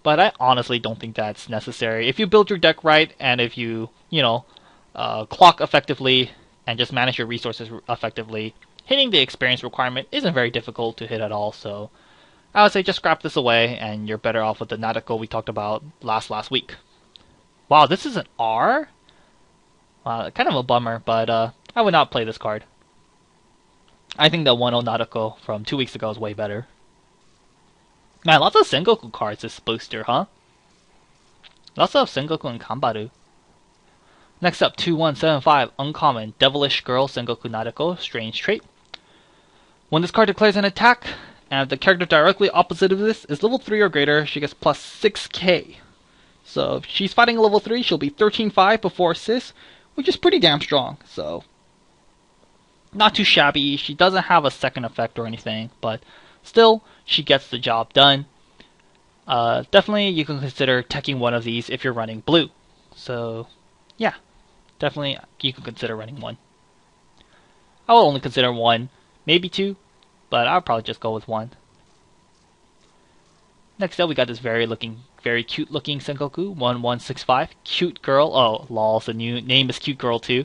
but I honestly don't think that's necessary. If you build your deck right, and if you, clock effectively, and just manage your resources effectively, hitting the experience requirement isn't very difficult to hit at all, so I would say just scrap this away, and you're better off with the Nadeko we talked about last week. Wow, this is an R? Kind of a bummer, but I would not play this card. I think the 1-0 Nadeko from 2 weeks ago is way better. Man, lots of Sengoku cards this booster, huh? Lots of Sengoku and Kanbaru. Next up, 2175, Uncommon, Devilish Girl, Sengoku Nadeko, Strange Trait. When this card declares an attack, and the character directly opposite of this is level 3 or greater, she gets plus 6k. So if she's fighting a level 3, she'll be 13-5 before assist, which is pretty damn strong, so not too shabby. She doesn't have a second effect or anything, but still, she gets the job done. Definitely you can consider teching one of these if you're running blue. So yeah, definitely you can consider running one. I will only consider one, maybe 2, but I'll probably just go with 1. Next up, we got this very cute looking Sengoku 1165. Cute girl. Oh, lol. The new name is Cute Girl too.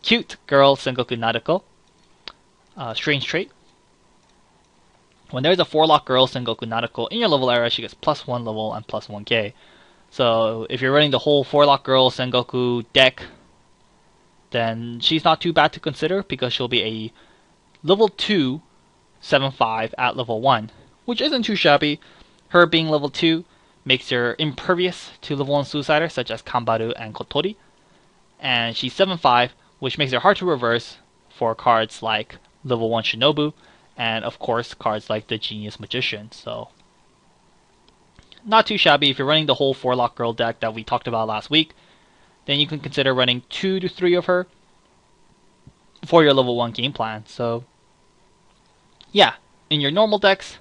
Cute girl Sengoku Nadeko. Strange trait. When there's a 4-lock girl Sengoku Nadeko in your level area, she gets +1 level and +1k. So if you're running the whole 4-lock girl Sengoku deck, then she's not too bad to consider because she'll be a level 2 7-5 at level 1, which isn't too shabby. Her being level 2 makes her impervious to level 1 Suiciders such as Kambaru and Kotori, and she's 7-5, which makes her hard to reverse for cards like level 1 Shinobu, and of course cards like the Genius Magician. So not too shabby. If you're running the whole 4-lock girl deck that we talked about last week, then you can consider running 2 to 3 of her for your level 1 game plan. So yeah, in your normal decks,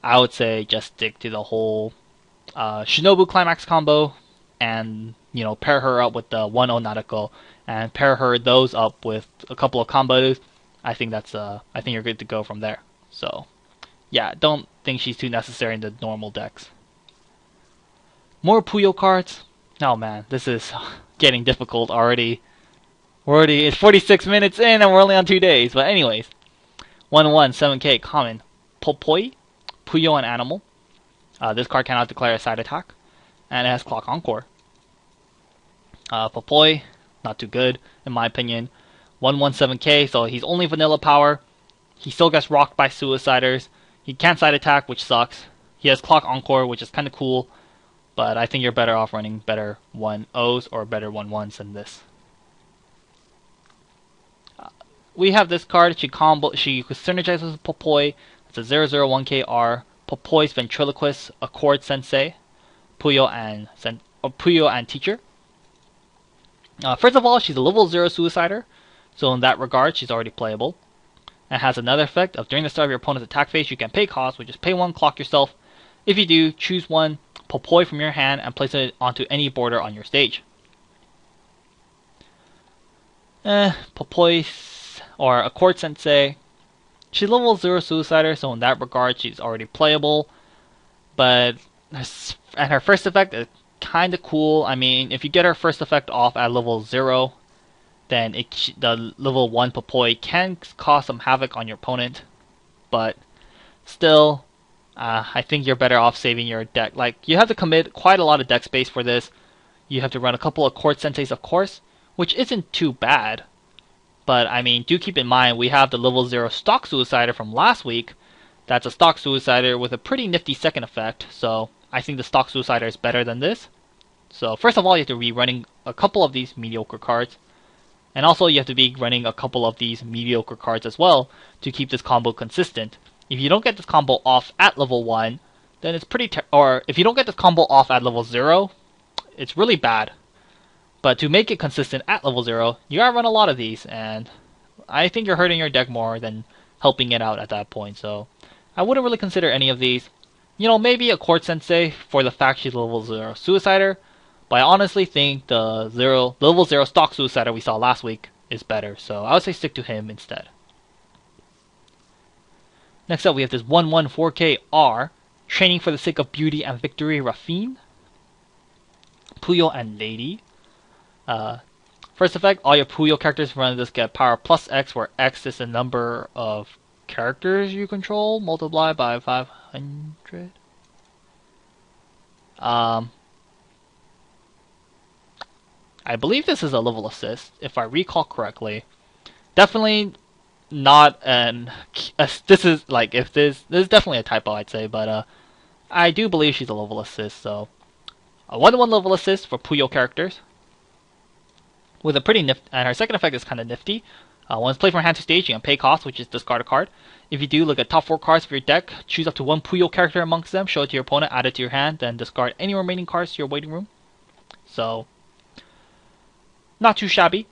I would say just stick to the whole Shinobu Climax combo, and pair her up with the 1-0 Nadeko, and pair those up with a couple of combos. I think you're good to go from there. So yeah, don't think she's too necessary in the normal decks. More Puyo cards. Oh man, this is getting difficult already. It's 46 minutes in and we're only on 2 days. But anyways, 1-1 7k common Popoi. Puyo an animal. This card cannot declare a side attack, and it has Clock Encore. Popoi, not too good in my opinion. 1-1-7k, so he's only vanilla power. He still gets rocked by Suiciders. He can't side attack, which sucks. He has Clock Encore, which is kind of cool, but I think you're better off running better 1-0s or better 1-1s than this. We have this card. She synergizes with Popoi. It's a 001KR. Popoi's Ventriloquist, Accord Sensei, Puyo and Teacher. First of all, she's a level 0 Suicider, so in that regard, she's already playable. And has another effect of during the start of your opponent's attack phase, you can pay cost, which is pay 1, clock yourself. If you do, choose 1 Popoi from your hand and place it onto any border on your stage. Popoi or Accord Sensei. She's level 0 Suicider, so in that regard, she's already playable. But her first effect is kind of cool. I mean, if you get her first effect off at level 0, then the level 1 Popoi can cause some havoc on your opponent. But still, I think you're better off saving your deck. Like, you have to commit quite a lot of deck space for this. You have to run a couple of Court Senseis, of course, which isn't too bad. But, I mean, do keep in mind, we have the level 0 Stock Suicider from last week. That's a Stock Suicider with a pretty nifty second effect, so I think the Stock Suicider is better than this. So, first of all, you have to be running a couple of these mediocre cards. And also, you have to be running a couple of these mediocre cards as well to keep this combo consistent. If you don't get this combo off at level 1, then it's pretty or if you don't get this combo off at level 0, it's really bad. But to make it consistent at level 0, you gotta run a lot of these, and I think you're hurting your deck more than helping it out at that point, so I wouldn't really consider any of these. Maybe a Court Sensei for the fact she's level 0 Suicider, but I honestly think the level 0 Stock Suicider we saw last week is better, so I would say stick to him instead. Next up, we have this 1-1-4K-R, Training for the Sake of Beauty and Victory Rafine, Puyo and Lady. First effect, all your Puyo characters run this get power plus X, where X is the number of characters you control, multiplied by 500. I believe this is a level assist, if I recall correctly. Definitely not this is like, if this is definitely a typo, I'd say, but I do believe she's a level assist, so a 1-1 level assist for Puyo characters. With a pretty nifty, and her second effect is kind of nifty. Once played from hand to stage, you can pay cost, which is discard a card. If you do, look at top 4 cards of your deck, choose up to 1 Puyo character amongst them, show it to your opponent, add it to your hand, then discard any remaining cards to your waiting room. So, not too shabby.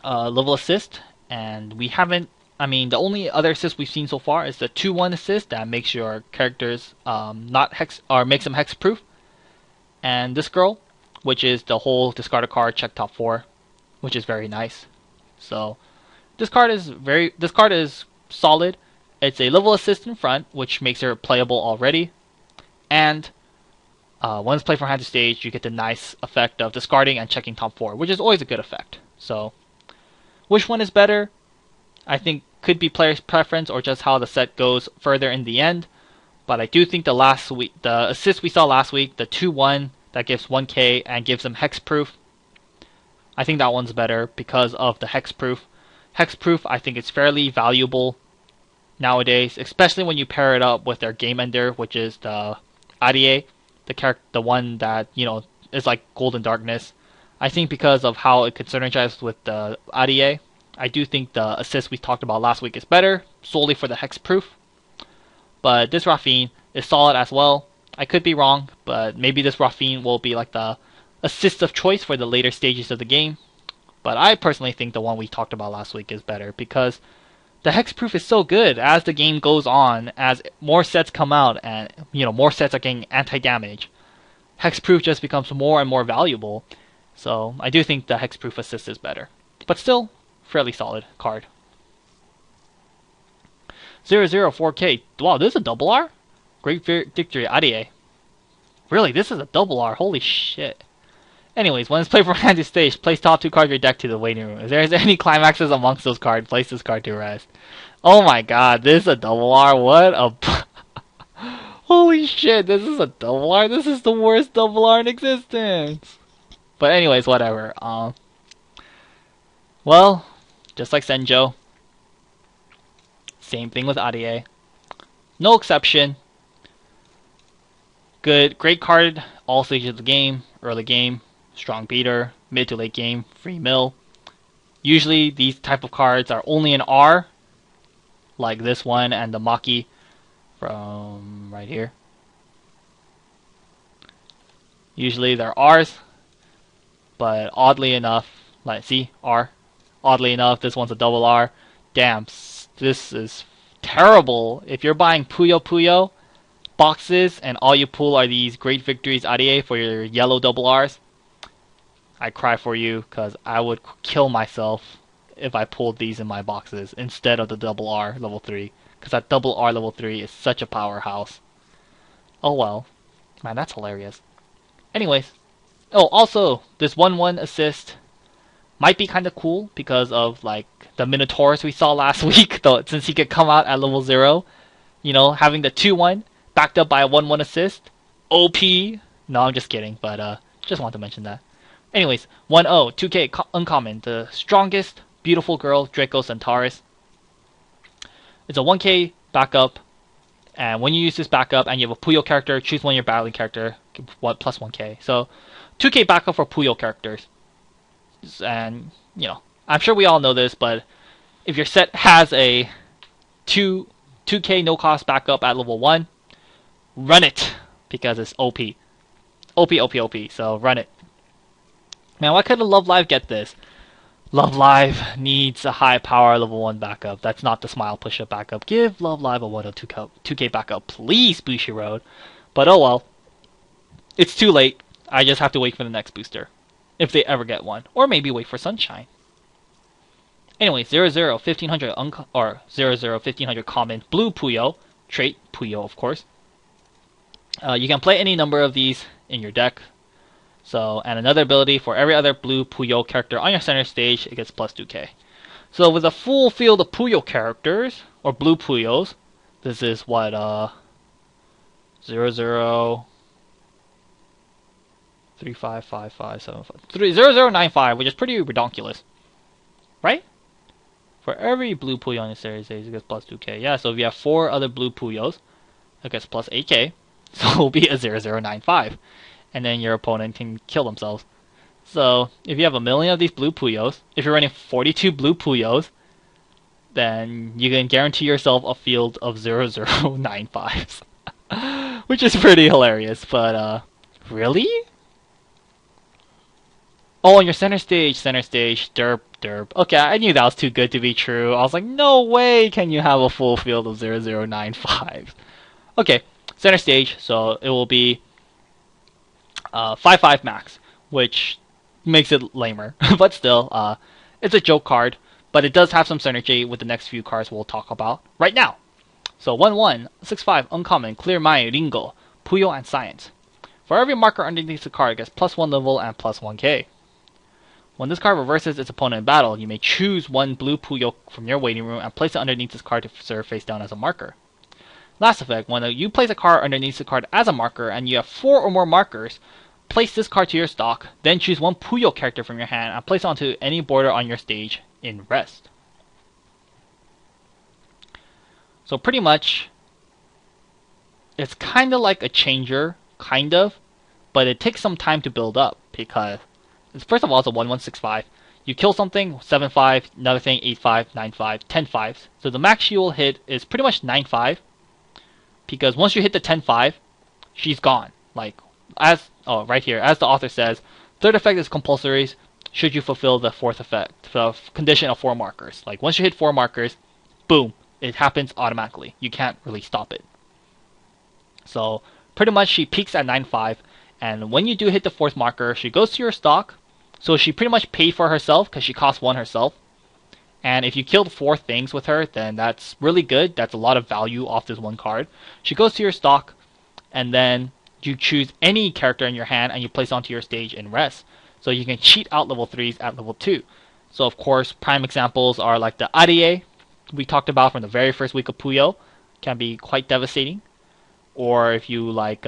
Level assist, and we haven't, the only other assist we've seen so far is the 2-1 assist that makes your characters not hex, or makes them hex proof. And this girl, which is the whole discard a card, check top 4, which is very nice. So this card is solid. It's a level assist in front, which makes her playable already. And when it's played from hand to stage, you get the nice effect of discarding and checking top 4, which is always a good effect. So, which one is better? I think could be player's preference or just how the set goes further in the end. But I do think the assist we saw last week, the 2-1 that gives 1k and gives them hexproof, I think that one's better because of the hexproof. Hexproof, I think it's fairly valuable nowadays, especially when you pair it up with their game ender, which is the Arie, the one that is like Golden Darkness. I think because of how it could synergize with the Arie, I do think the assist we talked about last week is better, solely for the hexproof. But this Raffine is solid as well. I could be wrong, but maybe this Raffine will be like the assist of choice for the later stages of the game. But I personally think the one we talked about last week is better because the hexproof is so good as the game goes on, as more sets come out and more sets are getting anti-damage. Hexproof just becomes more and more valuable. So I do think the hexproof assist is better. But still, fairly solid card. 004K. Wow, this is a double R? Great Victory Arie. Really, this is a double R. Holy shit. Anyways, when it's played from hand to stage, place top 2 cards of your deck to the waiting room. If there is any climaxes amongst those cards, place this card to rest. Oh my god, this is a double R. What a... Holy shit, this is a double R. This is the worst double R in existence. But anyways, whatever. Well, just like Senjo. Same thing with Arie. No exception. Great card, all stages of the game, early game, strong beater, mid to late game, free mill. Usually these type of cards are only in R, like this one and the Maki from right here. Usually they're R's, but oddly enough, see, R. Oddly enough, this one's a double R. Damn, this is terrible. If you're buying Puyo boxes and all you pull are these Great Victories Arie for your yellow double R's, I cry for you because I would kill myself if I pulled these in my boxes instead of the double R level 3, because that double R level 3 is such a powerhouse. Oh well. Man, that's hilarious. Anyways. Oh, also, this 1-1 assist might be kind of cool because of like the Minotaurus we saw last week, though, since he could come out at level 0. Having the 2-1 backed up by a 1-1 assist. OP. No, I'm just kidding, but just want to mention that. Anyways, 1-0, 2k uncommon, the strongest beautiful girl, Draco Centaurus. It's a 1k backup, and when you use this backup and you have a Puyo character, choose one of your battling character, plus 1k. So, 2k backup for Puyo characters. And, I'm sure we all know this, but if your set has a 2k no cost backup at level 1, run it, because it's OP. OP, so run it. Man, why couldn't Love Live get this? Love Live needs a high power level 1 backup. That's not the Smile Push-Up backup. Give Love Live a 2k backup, please, Bushiroad. But oh well. It's too late. I just have to wait for the next booster. If they ever get one. Or maybe wait for Sunshine. Anyway, 001500 or 001500 common blue Puyo. Trait Puyo, of course. You can play any number of these in your deck. So, and another ability for every other blue Puyo character on your center stage, it gets plus 2k. So with a full field of Puyo characters, or blue Puyos, this is what, 0095, which is pretty ridiculous. Right? For every blue Puyo on your center stage, it gets plus 2k. Yeah, so if you have 4 other blue Puyos, it gets plus 8k. So it will be a 0095. And then your opponent can kill themselves. So, if you have a million of these blue Puyos, if you're running 42 blue Puyos, then you can guarantee yourself a field of 0095s. Which is pretty hilarious, but, really? Oh, on your center stage, derp. Okay, I knew that was too good to be true. I was like, no way can you have a full field of 0095s. Okay, center stage, so it will be 5/5 max, which makes it lamer, but still, it's a joke card, but it does have some synergy with the next few cards we'll talk about right now. So 1/1, 6/5, uncommon, Clear Mind, Ringo, Puyo, and Science. For every marker underneath the card, it gets +1 level and +1k. When this card reverses its opponent in battle, you may choose one blue Puyo from your waiting room and place it underneath this card to serve face down as a marker. Last effect, when you place a card underneath the card as a marker and you have 4 or more markers, place this card to your stock, then choose one Puyo character from your hand and place it onto any border on your stage in rest. So pretty much, it's kind of like a changer, but it takes some time to build up because, first of all, it's a 1/1/6/5. You kill something, 7/5, another thing, 8/5, 9/5, 10/5s. So the max she will hit is pretty much 9/5, because once you hit the 10/5, she's gone. Right here, as the author says, third effect is compulsory should you fulfill the fourth effect, the condition of 4 markers. Like once you hit 4 markers, boom, it happens automatically. You can't really stop it. So pretty much she peaks at 9/5, and when you do hit the 4th marker, she goes to your stock. So she pretty much paid for herself because she costs 1 herself. And if you killed 4 things with her, then that's really good. That's a lot of value off this one card. She goes to your stock, and then you choose any character in your hand and you place onto your stage in rest. So you can cheat out level 3s at level 2. So of course, prime examples are like the Arie we talked about from the very first week of Puyo. Can be quite devastating. Or if you like,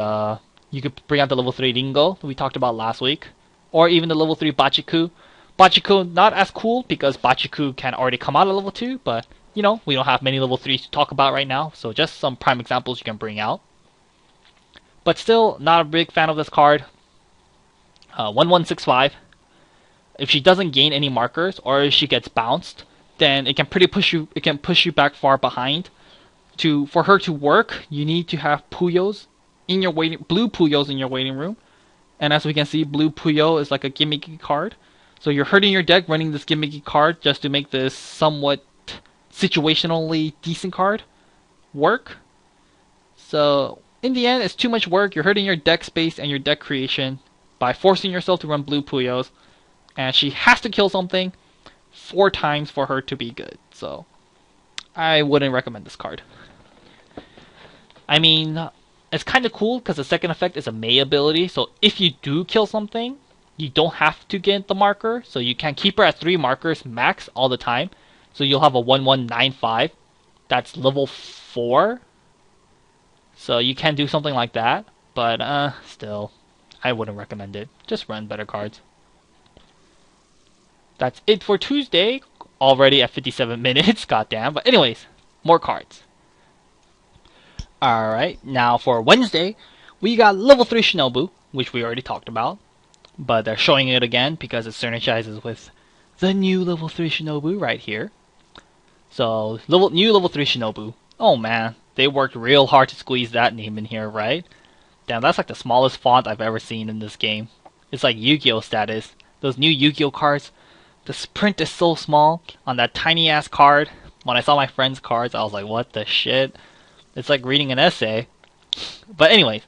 you could bring out the level 3 Ringo that we talked about last week. Or even the level 3 Bachiku. Bachiku, not as cool because Bachiku can already come out of level 2, but you know, we don't have many level 3s to talk about right now, so just some prime examples you can bring out. But still, not a big fan of this card. 1/1/6/5. If she doesn't gain any markers, or if she gets bounced, then it can push you back far behind. For her to work, you need to have Puyos in your blue Puyos in your waiting room. And as we can see, blue Puyo is like a gimmicky card. So you're hurting your deck running this gimmicky card just to make this somewhat situationally decent card work. So in the end, it's too much work. You're hurting your deck space and your deck creation by forcing yourself to run blue Puyos. And she has to kill something 4 times for her to be good. So I wouldn't recommend this card. I mean, it's kind of cool because the second effect is a May ability. So if you do kill something, you don't have to get the marker. So you can keep her at 3 markers max all the time. So you'll have a 1/1/9/5. That's level 4. So you can do something like that. But still, I wouldn't recommend it. Just run better cards. That's it for Tuesday. Already at 57 minutes. Goddamn. But anyways, more cards. Alright, now for Wednesday, we got level 3 Shinobu, which we already talked about. But they're showing it again because it synergizes with the new level 3 Shinobu right here. So, new level 3 Shinobu. Oh man, they worked real hard to squeeze that name in here, right? Damn, that's like the smallest font I've ever seen in this game. It's like Yu-Gi-Oh status. Those new Yu-Gi-Oh cards, the print is so small on that tiny ass card. When I saw my friend's cards, I was like, what the shit? It's like reading an essay. But anyways,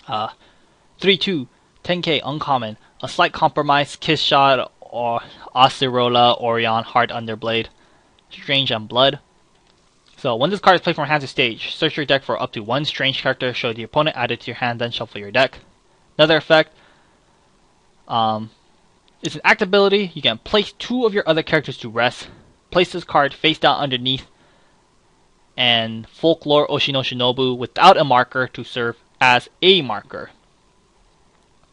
3/2, 10k, uncommon, a slight compromise, kiss shot, or Acerola, Orion, Heart Underblade, Strange and Blood. So when this card is played from hand to stage, search your deck for up to 1 strange character, show the opponent, add it to your hand, then shuffle your deck. Another effect, it's an act ability. You can place 2 of your other characters to rest. Place this card face down underneath and Folklore Oshino Shinobu without a marker to serve as a marker.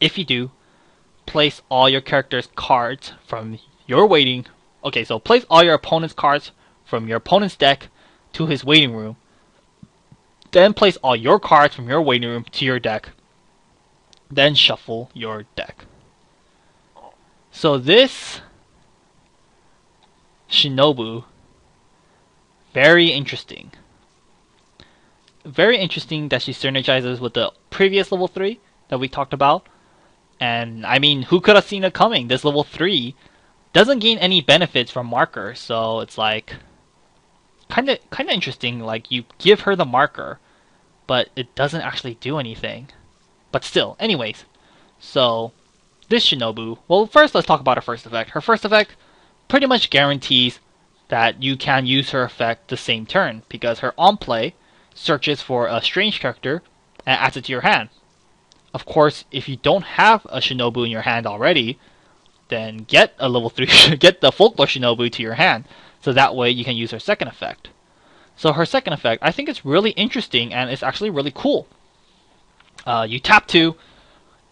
If you do, place all your characters' cards from your waiting. Okay, so place all your opponent's cards from your opponent's deck to his waiting room. Then place all your cards from your waiting room to your deck. Then shuffle your deck. So this Shinobu, very interesting. Very interesting that she synergizes with the previous level 3 that we talked about. And I mean, who could have seen it coming? This level 3 doesn't gain any benefits from marker, so it's like kinda interesting. Like you give her the marker, but it doesn't actually do anything. But still, anyways. So this Shinobu, well, first let's talk about her first effect. Her first effect pretty much guarantees that you can use her effect the same turn, because her on play searches for a strange character and adds it to your hand. Of course, if you don't have a Shinobu in your hand already, then get a level 3, get the Folklore Shinobu to your hand, so that way you can use her second effect. So her second effect, I think it's really interesting, and it's actually really cool. You tap 2,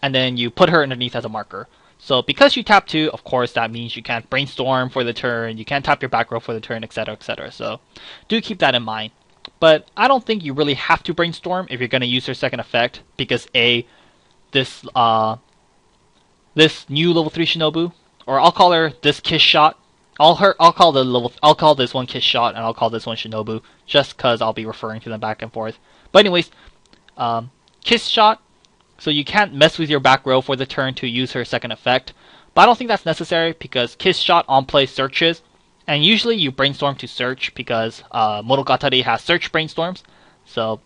and then you put her underneath as a marker. So because you tap 2, of course, that means you can't brainstorm for the turn, you can't tap your back row for the turn, etc, etc. So do keep that in mind. But I don't think you really have to brainstorm if you're going to use her second effect, because this new level 3 Shinobu, or I'll call her this Kiss Shot. I'll call this one Kiss Shot, and I'll call this one Shinobu, just because I'll be referring to them back and forth. But anyways, Kiss Shot. So you can't mess with your back row for the turn to use her second effect. But I don't think that's necessary, because Kiss Shot on play searches. And usually you brainstorm to search, because Monogatari has search brainstorms. So,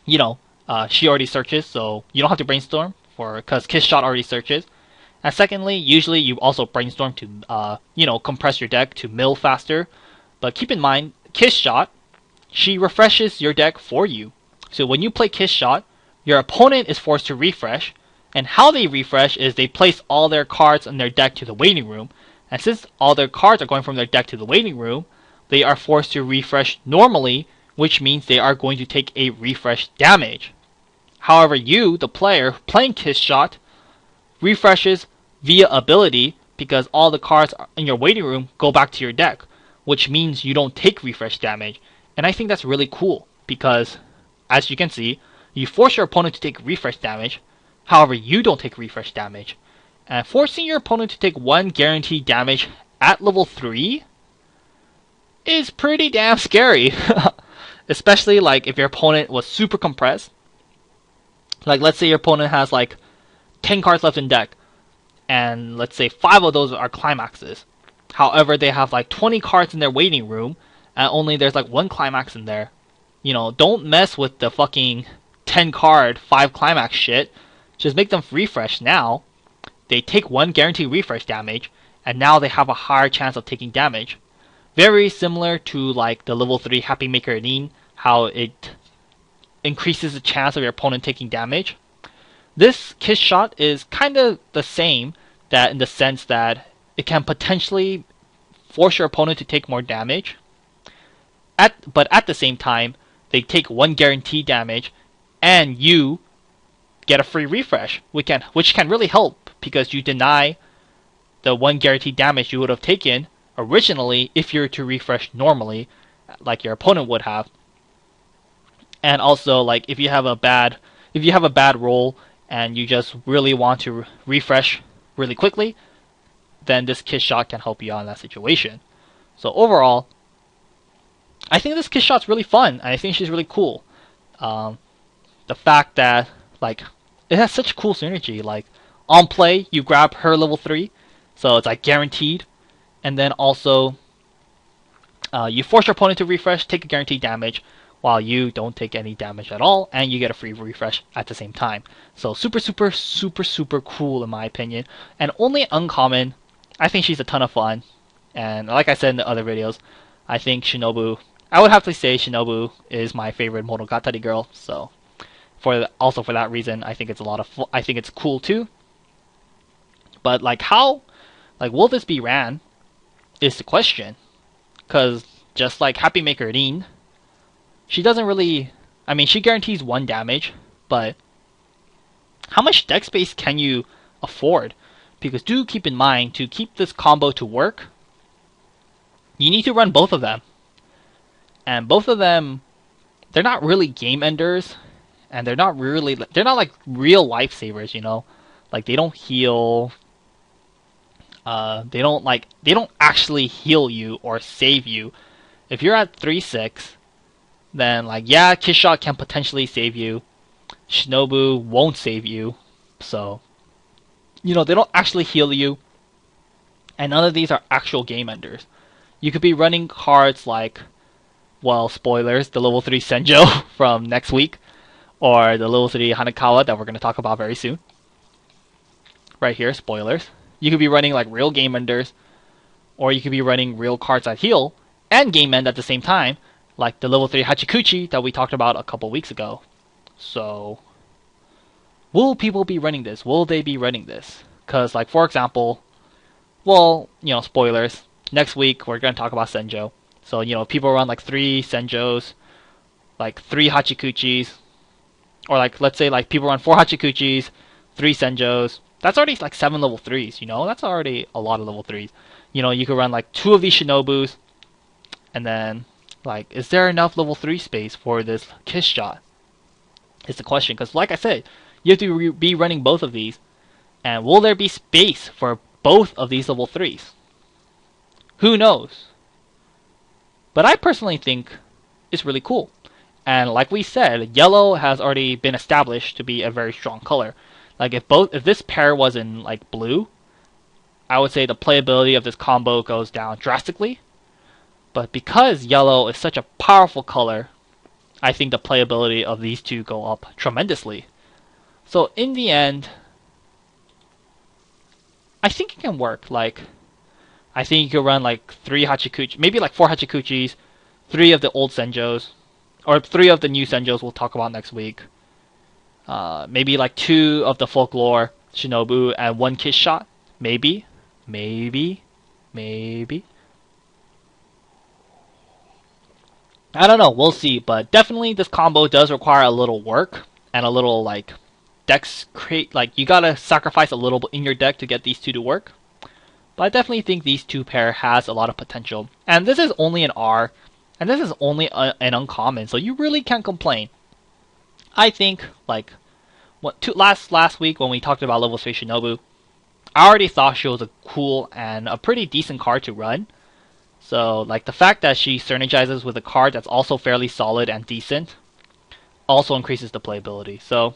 she already searches, so you don't have to brainstorm, because Kiss Shot already searches. And secondly, usually you also brainstorm to, compress your deck to mill faster. But keep in mind, Kiss Shot, she refreshes your deck for you. So when you play Kiss Shot, your opponent is forced to refresh, and how they refresh is they place all their cards in their deck to the waiting room, and since all their cards are going from their deck to the waiting room, they are forced to refresh normally, which means they are going to take a refresh damage. However, you, the player playing Kiss Shot, refreshes via ability, because all the cards in your waiting room go back to your deck, which means you don't take refresh damage. And I think that's really cool, because as you can see, you force your opponent to take refresh damage, however you don't take refresh damage. And forcing your opponent to take 1 guaranteed damage at level 3 is pretty damn scary. Especially like if your opponent was super compressed. Like let's say your opponent has like 10 cards left in deck, and let's say 5 of those are climaxes. However, they have like 20 cards in their waiting room, and only there's like 1 climax in there. Don't mess with the fucking 10 card 5 climax shit. Just make them refresh now. They take 1 guaranteed refresh damage, and now they have a higher chance of taking damage. Very similar to like the level 3 Happy Maker Rin, how it increases the chance of your opponent taking damage. This Kiss Shot is kind of the same, that in the sense that it can potentially force your opponent to take more damage. But at the same time, they take 1 guaranteed damage, and you get a free refresh, which can really help, because you deny the 1 guaranteed damage you would have taken originally if you were to refresh normally, like your opponent would have. And also, like if you have a bad roll and you just really want to refresh really quickly, then this Kiss Shot can help you out in that situation. So overall, I think this Kiss Shot's really fun, and I think she's really cool. The fact that like it has such cool synergy. Like on play, you grab her level 3, so it's like guaranteed, and then also you force your opponent to refresh, take a guaranteed damage, while you don't take any damage at all, and you get a free refresh at the same time. So super, super, super, super cool in my opinion, and only uncommon. I think she's a ton of fun, and like I said in the other videos, I think Shinobu. I would have to say Shinobu is my favorite Monogatari girl. So for that reason, I think it's a lot of fun. I think it's cool too. But like how, like will this be ran, is the question. Because just like Happy Maker Rin, she doesn't really. I mean, she guarantees 1 damage, but how much deck space can you afford? Because do keep in mind, to keep this combo to work, you need to run both of them. And both of them, they're not really game enders, and they're not like real lifesavers, Like they don't heal. They don't actually heal you or save you. If you're at 3-6, then like yeah, Kiss Shot can potentially save you. Shinobu won't save you. So they don't actually heal you. And none of these are actual game enders. You could be running cards like, well, spoilers, the level 3 Senjo from next week, or the level 3 Hanekawa that we're going to talk about very soon. Right here, spoilers. You could be running like real game enders, or you could be running real cards that heal and game end at the same time, like the level 3 Hachikuchi that we talked about a couple weeks ago. So, will people be running this? Will they be running this? Because, like, for example, well, spoilers. Next week, we're going to talk about Senjo. So, people run like 3 Senjos, like 3 Hachikuchis, or like, let's say, like, people run 4 Hachikuchis, 3 Senjos. That's already like 7 level 3s, That's already a lot of level 3s. You could run like 2 of these Shinobus, and then, like, is there enough level 3 space for this Kiss Shot? Is the question. Because, like I said, you have to be running both of these. And will there be space for both of these level 3s? Who knows? But I personally think it's really cool. And like we said, yellow has already been established to be a very strong color. Like if this pair was in like blue, I would say the playability of this combo goes down drastically. But because yellow is such a powerful color, I think the playability of these two go up tremendously. So in the end, I think it can work. Like, I think you could run like 3 Hachikuchi, maybe like 4 Hachikuchis, 3 of the old Senjos, or 3 of the new Senjos we'll talk about next week. Maybe like 2 of the Folklore Shinobu and 1 Kiss Shot. Maybe. I don't know, we'll see, but definitely this combo does require a little work and a little like decks create, like you gotta sacrifice a little bit in your deck to get these two to work. But I definitely think these two pair has a lot of potential. And this is only an R, and this is only an uncommon, so you really can't complain. I think, like, last week when we talked about level 3 Shinobu, I already thought she was a cool and a pretty decent card to run. So, like, the fact that she synergizes with a card that's also fairly solid and decent also increases the playability. So,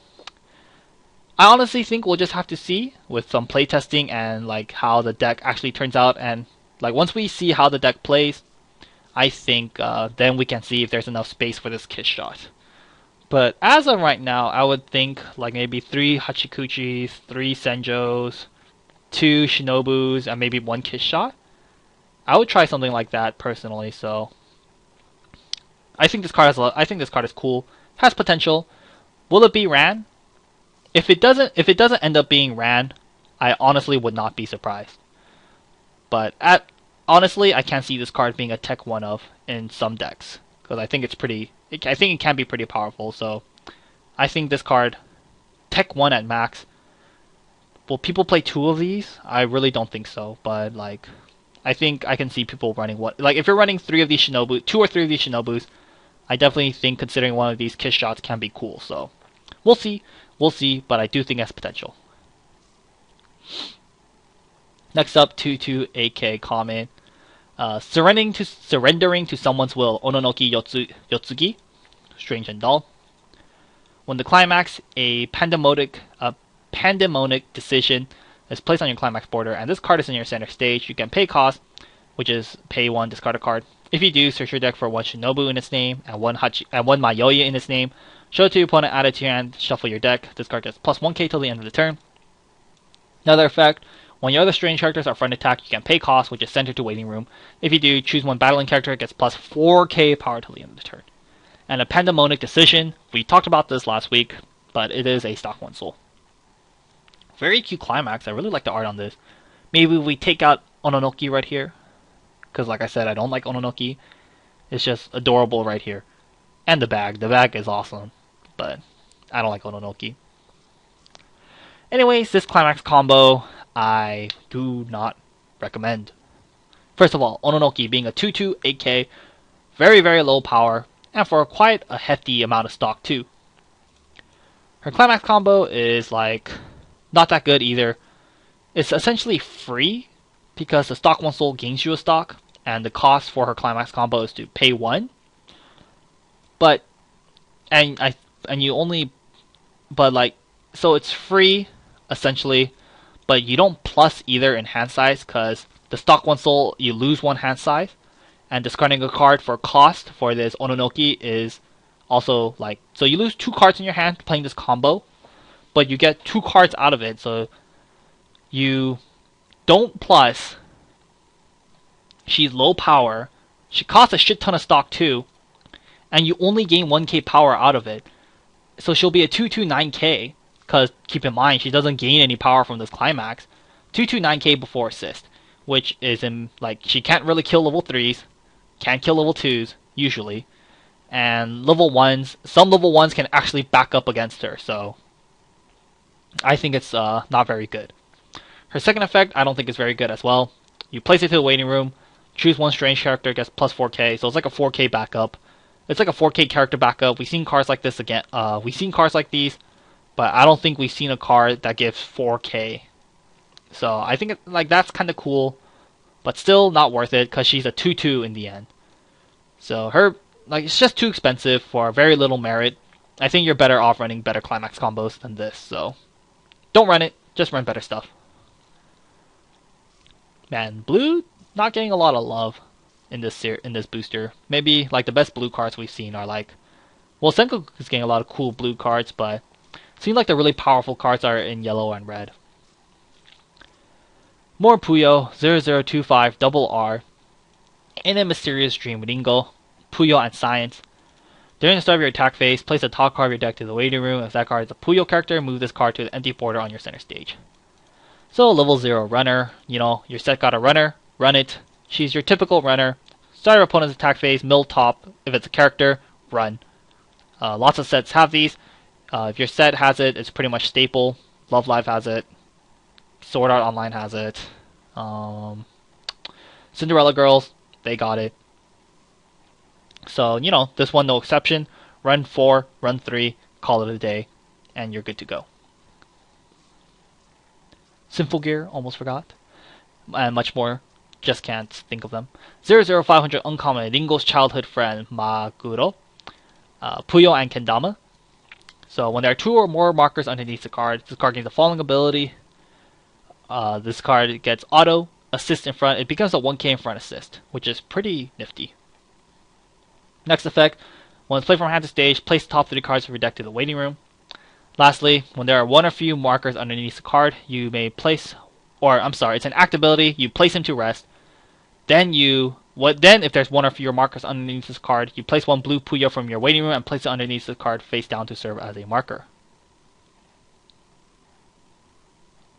I honestly think we'll just have to see with some playtesting and, like, how the deck actually turns out. And, like, once we see how the deck plays, I think then we can see if there's enough space for this Kiss Shot. But as of right now, I would think, like, maybe 3 Hachikuchis, 3 Senjos, 2 Shinobus, and maybe 1 Kiss Shot. I would try something like that personally. So I think this card is cool. Has potential. Will it be ran? If it doesn't end up being ran, I honestly would not be surprised. But honestly, I can't see this card being a Tech 1 of in some decks because I think I think it can be pretty powerful. So I think this card Tech 1 at max. Will people play 2 of these? I really don't think so. But like, I think I can see people running one. Like, if you're running 3 of these Shinobu, 2 or 3 of these Shinobus, I definitely think considering one of these Kiss Shots can be cool. So, we'll see, but I do think it has potential. Next up, 22 AK comment. Surrendering to someone's will, Ononoki Yotsugi, strange and dull. When the climax, a pandemonic decision is placed on your climax border, and this card is in your center stage, you can pay cost, which is pay 1, discard a card. If you do, search your deck for 1 Shinobu in its name and 1 Mayoya in its name. Show it to your opponent, add it to your hand, shuffle your deck. This card gets plus 1k till the end of the turn. Another effect, when your other strange characters are front attack, you can pay cost, which is centered to waiting room. If you do, choose 1 battling character, it gets plus 4k power till the end of the turn. And a pandemonic decision, we talked about this last week, but it is a stock 1 soul. Very cute climax. I really like the art on this. Maybe we take out Ononoki right here. Because like I said, I don't like Ononoki. It's just adorable right here. And the bag. The bag is awesome. But I don't like Ononoki. Anyways, this climax combo, I do not recommend. First of all, Ononoki being a 2/2 8k. Very, very low power. And for quite a hefty amount of stock too. Her climax combo is like not that good either. It's essentially free because the stock 1 soul gains you a stock, and the cost for her climax combo is to pay 1. But so it's free essentially, but you don't plus either in hand size because the stock 1 soul you lose 1 hand size, and discarding a card for cost for this Ononoki is also like, so you lose 2 cards in your hand playing this combo, but you get 2 cards out of it, so you don't plus. She's low power. She costs a shit ton of stock too, and you only gain 1k power out of it. So she'll be a 229k, because keep in mind, she doesn't gain any power from this climax. 229k before assist, which is in, like, she can't really kill level 3s, can't kill level 2s, usually. And level 1s, some level 1s can actually back up against her, so I think it's not very good. Her second effect, I don't think is very good as well. You place it to the waiting room, choose one strange character, gets plus 4k, so it's like a 4k backup. It's like a 4k character backup. We've seen cards like this again. We've seen cards like these, but I don't think we've seen a card that gives 4k. So I think like that's kind of cool, but still not worth it because she's a 2/2 in the end. So her, like, it's just too expensive for very little merit. I think you're better off running better climax combos than this. So don't run it. Just run better stuff. Man, blue not getting a lot of love in this booster. Maybe like the best blue cards we've seen are like, well, Sengoku is getting a lot of cool blue cards, but it seems like the really powerful cards are in yellow and red. More Puyo 0025 double R in a mysterious dream with Ingo, Puyo and Science. During the start of your attack phase, place a top card of your deck to the waiting room. If that card is a Puyo character, move this card to the empty border on your center stage. So level 0 runner, you know, your set got a runner, run it. She's your typical runner. Start your opponent's attack phase, mill top. If it's a character, run. Lots of sets have these. If your set has it, it's pretty much staple. Love Live has it. Sword Art Online has it. Cinderella Girls, they got it. So, you know, this one no exception. Run 4, run 3, call it a day, and you're good to go. Sinful Gear, almost forgot. And much more, just can't think of them. 00500 uncommon, Ringo's childhood friend, Maguro. Puyo and Kendama. So when there are 2 or more markers underneath the card, this card gains the following ability. This card gets auto, assist in front. It becomes a 1k in front assist, which is pretty nifty. Next effect, when it's played from hand to stage, place the top 3 cards of your deck to the waiting room. Lastly, when there are 1 or few markers underneath the card, you may place, or I'm sorry, it's an act ability, you place him to rest. Then if there's 1 or fewer markers underneath this card, you place 1 blue Puyo from your waiting room and place it underneath the card face down to serve as a marker.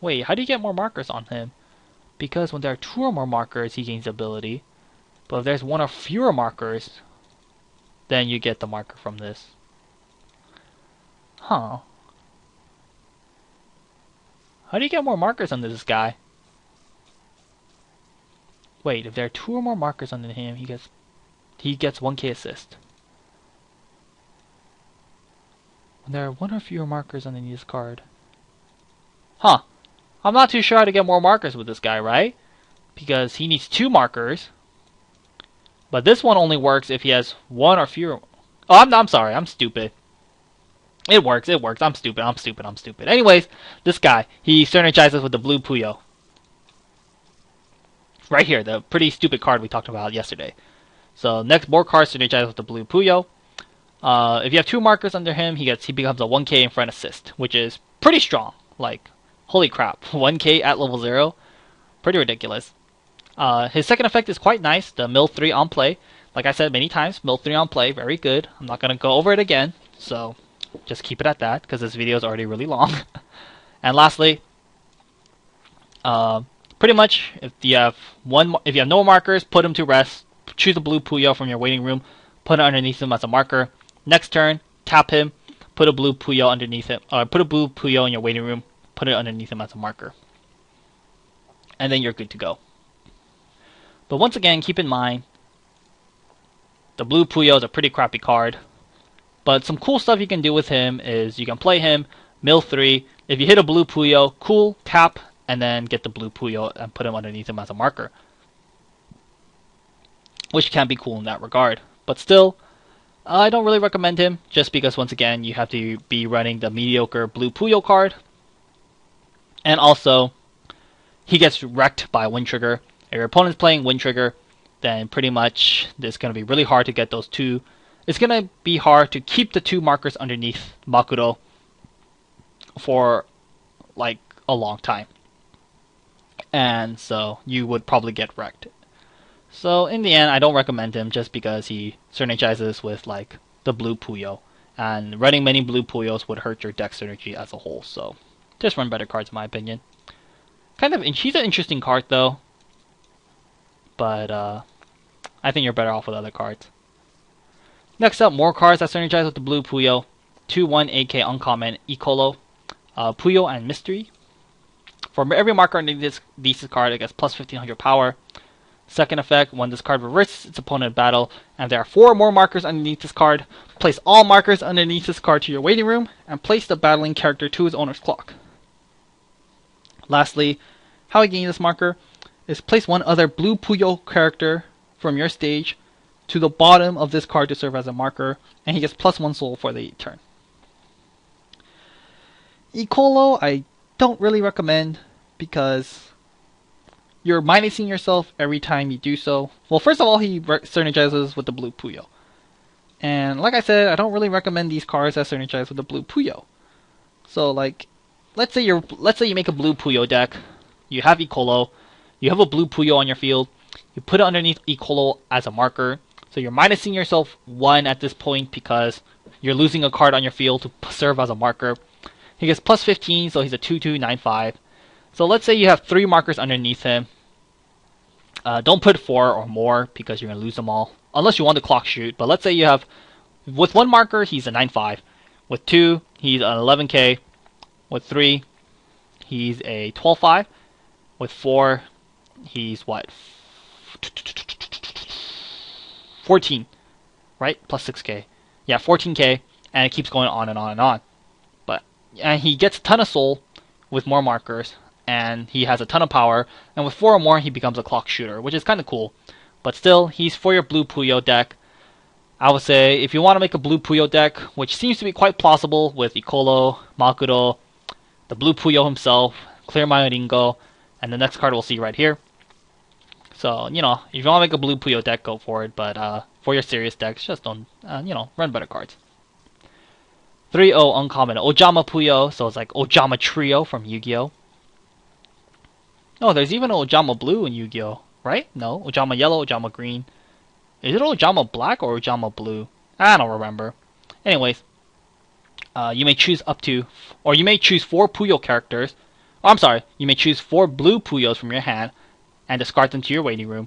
Wait, how do you get more markers on him? Because when there are 2 or more markers, he gains the ability. But if there's 1 or fewer markers, then you get the marker from this. Huh. How do you get more markers under this guy? Wait, if there are 2 or more markers under him, he gets 1k assist. When there are 1 or fewer markers underneath this card. Huh. I'm not too sure how to get more markers with this guy, right? Because he needs 2 markers. But this one only works if he has 1 or fewer. Oh, I'm sorry, I'm stupid. It works. I'm stupid. Anyways, this guy, he synergizes with the blue Puyo. Right here, the pretty stupid card we talked about yesterday. So next, more cards synergize with the blue Puyo. If you have 2 markers under him, he becomes a 1k in front assist, which is pretty strong. Like, holy crap, 1k at level 0, pretty ridiculous. His second effect is quite nice, the mill 3 on play. Like I said many times, mill 3 on play, very good. I'm not gonna go over it again, so just keep it at that, because this video is already really long. And lastly, pretty much, if you have no markers, put him to rest. Choose a blue Puyo from your waiting room, put it underneath him as a marker. Next turn, tap him, put a blue Puyo underneath him, put a blue Puyo in your waiting room, put it underneath him as a marker, and then you're good to go. But once again, keep in mind, the blue Puyo is a pretty crappy card. But some cool stuff you can do with him is you can play him, mill 3. If you hit a blue Puyo, cool, tap, and then get the blue Puyo and put him underneath him as a marker. Which can be cool in that regard. But still, I don't really recommend him, just because once again, you have to be running the mediocre blue Puyo card. And also, he gets wrecked by Wind Trigger. If your opponent's playing Wind Trigger, then pretty much it's going to be really hard to get those 2. It's going to be hard to keep the 2 markers underneath Makuro for like a long time. And so you would probably get wrecked. So in the end, I don't recommend him just because he synergizes with like the blue Puyo. and running many blue Puyos would hurt your deck synergy as a whole. So just run better cards in my opinion. She's an interesting card though, but I think you're better off with other cards. Next up, more cards that synergize with the blue Puyo. 2/1 AK uncommon Icolo, Puyo and Mystery. For every marker underneath this card, it gets plus 1500 power. Second effect, when this card reverses its opponent in battle, and there are 4 more markers underneath this card, place all markers underneath this card to your waiting room, and place the battling character to his owner's clock. Lastly, how I gain this marker is place one other blue Puyo character from your stage to the bottom of this card to serve as a marker, and he gets plus 1 soul for the turn. Icolo, I don't really recommend because you're minusing yourself every time you do so. Well, first of all, he synergizes with the blue Puyo. And like I said, I don't really recommend these cards that synergize with the blue Puyo. So like, let's say you make a blue Puyo deck, you have Icolo, you have a blue Puyo on your field, you put it underneath Icolo as a marker, so you're minusing yourself 1 at this point because you're losing a card on your field to serve as a marker. He gets plus 15, so he's a 2/2/9/5. So let's say you have 3 markers underneath him. Don't put 4 or more because you're going to lose them all. Unless you want to clock shoot. But let's say you have, with 1 marker, he's a 9/5. With 2, he's an 11k. With 3, he's a 12/5. With 4, he's what? 14. Right? Plus 6k. Yeah, 14k. And it keeps going on and on and on. And he gets a ton of soul with more markers, and he has a ton of power, and with 4 or more he becomes a clock shooter, which is kind of cool. But still, he's for your blue Puyo deck. I would say if you want to make a blue Puyo deck, which seems to be quite plausible with Icolo, Makuro, the blue Puyo himself, Clear Mayoringo, and the next card we'll see right here. So, if you want to make a blue Puyo deck, go for it, but for your serious decks, just don't, run better cards. 3/0 uncommon Ojama Puyo, so it's like Ojama Trio from Yu-Gi-Oh! Oh, there's even Ojama Blue in Yu-Gi-Oh! Right? No, Ojama Yellow, Ojama Green. Is it Ojama Black or Ojama Blue? I don't remember. Anyways, you may choose 4 Puyo characters. Oh, I'm sorry, you may choose 4 blue Puyos from your hand and discard them to your waiting room.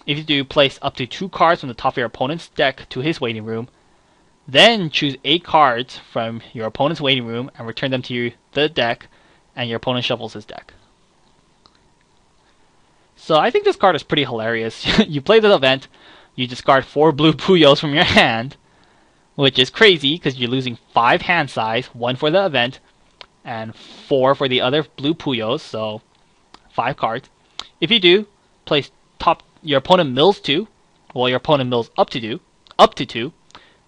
If you do, place up to 2 cards from the top of your opponent's deck to his waiting room. Then choose 8 cards from your opponent's waiting room and return them to the deck, and your opponent shuffles his deck. So I think this card is pretty hilarious. You play the event, you discard 4 blue Puyos from your hand, which is crazy because you're losing 5 hand size, 1 for the event, and 4 for the other blue Puyos, so 5 cards. If you do, place your opponent mills 2, well your opponent mills up to 2,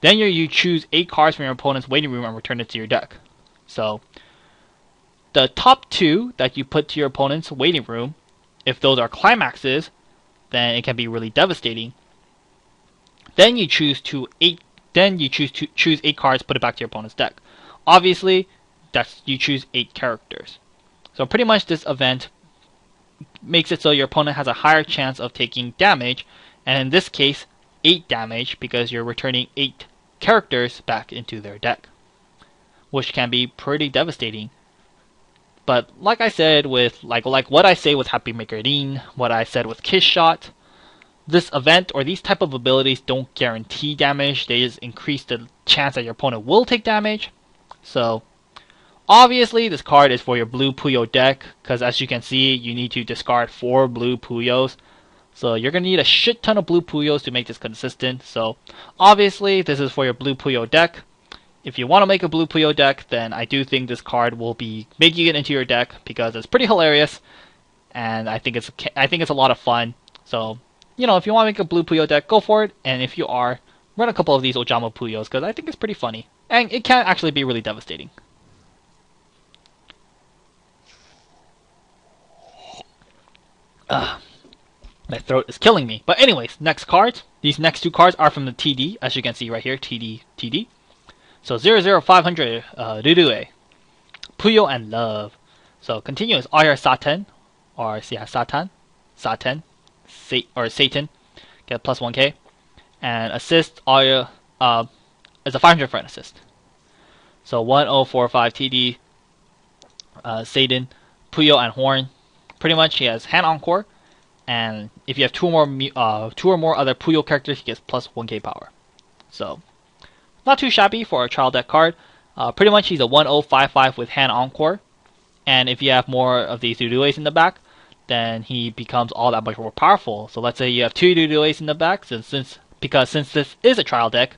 then you choose 8 cards from your opponent's waiting room and return it to your deck. So, the top 2 that you put to your opponent's waiting room, if those are climaxes, then it can be really devastating. Then you choose choose 8 cards, put it back to your opponent's deck. Obviously, you choose 8 characters. So pretty much this event makes it so your opponent has a higher chance of taking damage, and in this case, 8 damage because you're returning 8 characters back into their deck, which can be pretty devastating. But like I said with like what I say with Happy Maker Rin, what I said with Kiss Shot, this event or these type of abilities don't guarantee damage. They just increase the chance that your opponent will take damage. So obviously this card is for your blue Puyo deck, because as you can see, you need to discard 4 blue Puyos. So you're going to need a shit ton of blue Puyos to make this consistent. So obviously this is for your blue Puyo deck. If you want to make a blue Puyo deck, then I do think this card will be making it into your deck because it's pretty hilarious, and I think it's a lot of fun. So if you want to make a blue Puyo deck, go for it. And if you are, run a couple of these Ojama Puyos because I think it's pretty funny, and it can actually be really devastating. My throat is killing me. But anyways, next cards. These next 2 cards are from the TD, as you can see right here, TD. So 00500, Rurue, Puyo and Love. So continuous Aya Satan, or yeah, Satan, or Satan, get plus 1k, and assist Aya is a 500 for an assist. So 1045 TD, Seiden, Puyo, and Horn. Pretty much he has hand encore, and if you have two or more other Puyo characters, he gets plus 1k power. So not too shabby for a trial deck card. Pretty much he's a 1055 with hand encore, and if you have more of these Dudues in the back, then he becomes all that much more powerful. So let's say you have two Dudues in the back, since this is a trial deck,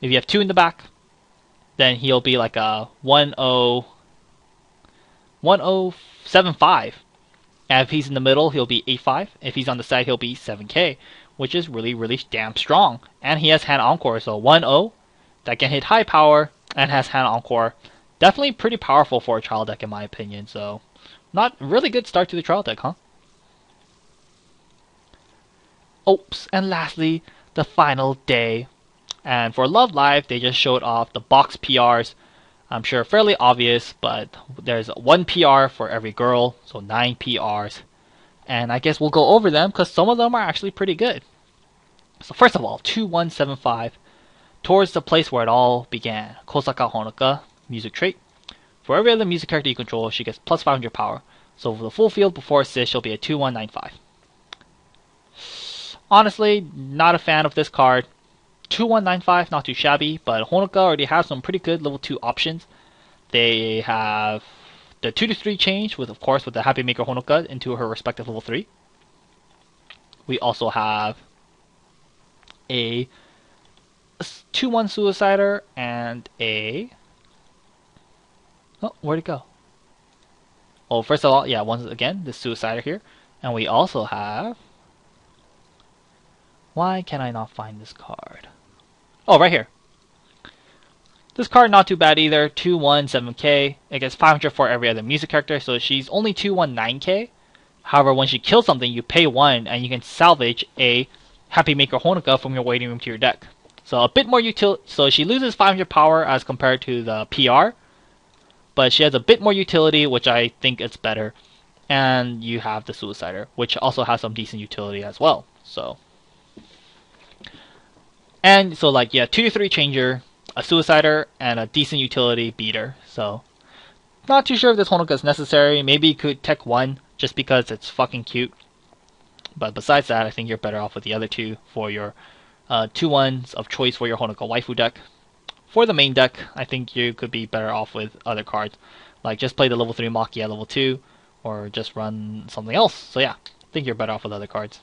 if you have two in the back, then he'll be like a 1075. And if he's in the middle, he'll be 85. If he's on the side, he'll be 7k, which is really, really damn strong. And he has hand encore, so 1-0 that can hit high power and has hand encore. Definitely pretty powerful for a trial deck in my opinion. So not really good start to the trial deck, huh? Oops, and lastly, the final day. And for Love Live, they just showed off the box PRs. I'm sure fairly obvious, but there's one PR for every girl, so 9 PRs. And I guess we'll go over them because some of them are actually pretty good. So first of all, 2175, Towards the Place Where It All Began, Kosaka Honoka, music trait. For every other music character you control, she gets plus 500 power. So for the full field before assist, she'll be a 2195. Honestly, not a fan of this card. 2195, not too shabby, but Honoka already has some pretty good level 2 options. They have the 2-3 change, with of course with the Happy Maker Honoka into her respective level 3. We also have a 2-1 Suicider and a... Oh, where'd it go? Oh, first of all, yeah, once again, the Suicider here. And we also have... Why can I not find this card? Oh, right here. This card not too bad either. 217k. It gets 500 for every other music character, so she's only 219k. However, when she kills something, you pay 1 and you can salvage a Happy Maker Honoka from your waiting room to your deck. So a bit more utility. So she loses 500 power as compared to the PR, but she has a bit more utility, which I think it's better. And you have the Suicider, which also has some decent utility as well. So. And so like, yeah, 2-3 changer, a Suicider, and a decent utility beater. So not too sure if this Honoka is necessary. Maybe you could tech 1 just because it's fucking cute. But besides that, I think you're better off with the other two for your 2-1s of choice for your Honoka waifu deck. For the main deck, I think you could be better off with other cards. Like just play the level 3 Maki at level 2, or just run something else. So yeah, I think you're better off with other cards.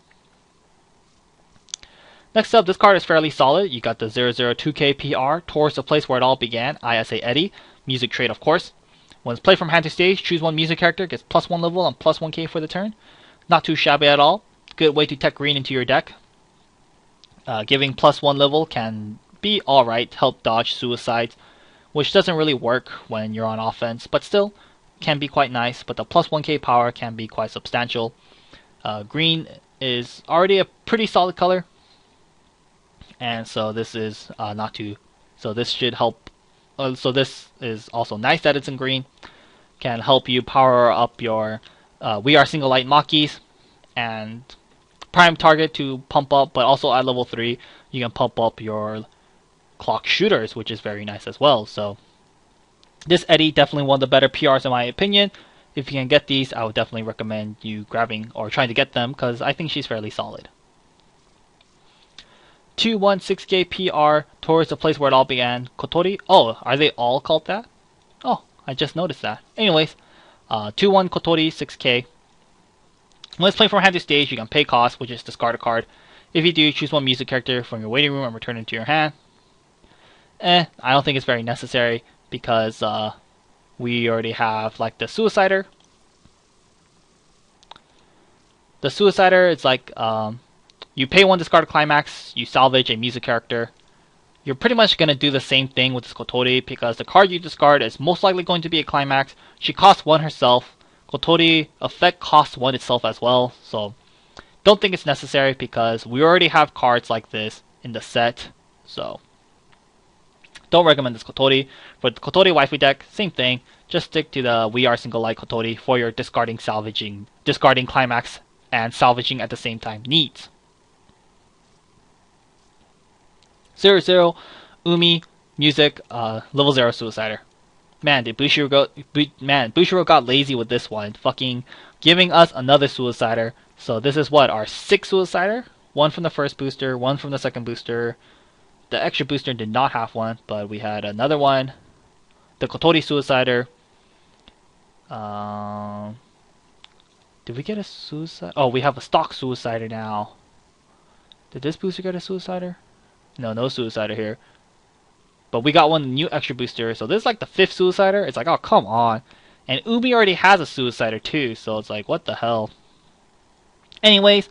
Next up, this card is fairly solid. You got the 002k PR, Towards the Place Where It All Began, ISA Eddie, music trait of course. When it's played from hand to stage, choose one music character, gets plus 1 level and plus 1k for the turn. Not too shabby at all. Good way to tech green into your deck. Giving plus 1 level can be alright, help dodge suicides, which doesn't really work when you're on offense, but still can be quite nice. But the plus 1k power can be quite substantial. Green is already a pretty solid color. And so this is not too. So this should help. So this is also nice that it's in green. Can help you power up your We Are Single Light Makis and prime target to pump up. But also at level 3, you can pump up your clock shooters, which is very nice as well. So this Eddie definitely one of the better PRs in my opinion. If you can get these, I would definitely recommend you grabbing or trying to get them because I think she's fairly solid. 216k PR, Towards the Place Where It All Began, Kotori. Oh, are they all called that? Oh, I just noticed that. Anyways, 2-1 Kotori, 6k. When it's played from hand to stage, you can pay cost, which is discard a card. If you do, choose one music character from your waiting room and return it to your hand. I don't think it's very necessary because we already have like the Suicider. The Suicider, it's like you pay 1 discard Climax, you salvage a music character. You're pretty much going to do the same thing with this Kotori because the card you discard is most likely going to be a Climax. She costs 1 herself. Kotori effect costs 1 itself as well. So don't think it's necessary because we already have cards like this in the set. So don't recommend this Kotori. For the Kotori waifu deck, same thing. Just stick to the We Are Single Light Kotori for your discarding Climax and salvaging at the same time needs. 00 Umi music level 0 Suicider. Man, did Bushiro got lazy with this one, fucking giving us another Suicider. So this is what, our 6th Suicider? One from the first booster, one from the second booster. The extra booster did not have one, but we had another one. The Kotori Suicider. Did we get a Suicide? Oh, we have a stock Suicider now. Did this booster get a Suicider? No, no Suicider here. But we got one new extra booster, so this is like the 5th Suicider. It's like, oh, come on. And Umi already has a Suicider too, so it's like, what the hell? Anyways,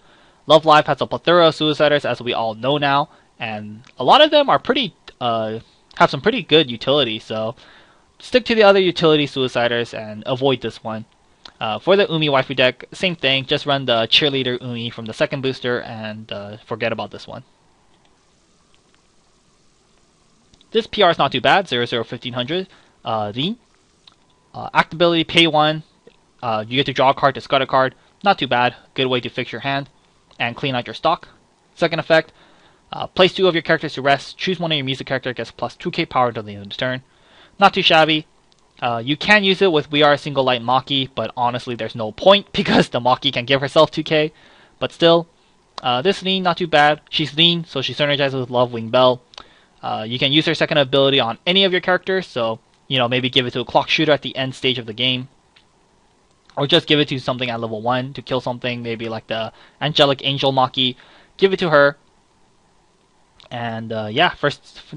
Love Live has a plethora of Suiciders, as we all know now, and a lot of them are have some pretty good utility, so stick to the other utility Suiciders and avoid this one. For the Umi waifu deck, same thing, just run the Cheerleader Umi from the second booster and forget about this one. This PR is not too bad, 0-0-1500. The act ability, pay 1, you get to draw a card to discard a card. Not too bad, good way to fix your hand and clean out your stock. Second effect, place 2 of your characters to rest, choose one of your music character, gets plus 2k power until the end of the turn. Not too shabby. You can use it with We Are a Single Light Maki, but honestly there's no point because the Maki can give herself 2k. But still, this Lean, not too bad. She's Lean, so she synergizes with Love Wing Bell. You can use her second ability on any of your characters, so maybe give it to a clock shooter at the end stage of the game. Or just give it to something at level 1 to kill something, maybe like the Angelic Angel Maki. Give it to her. And yeah,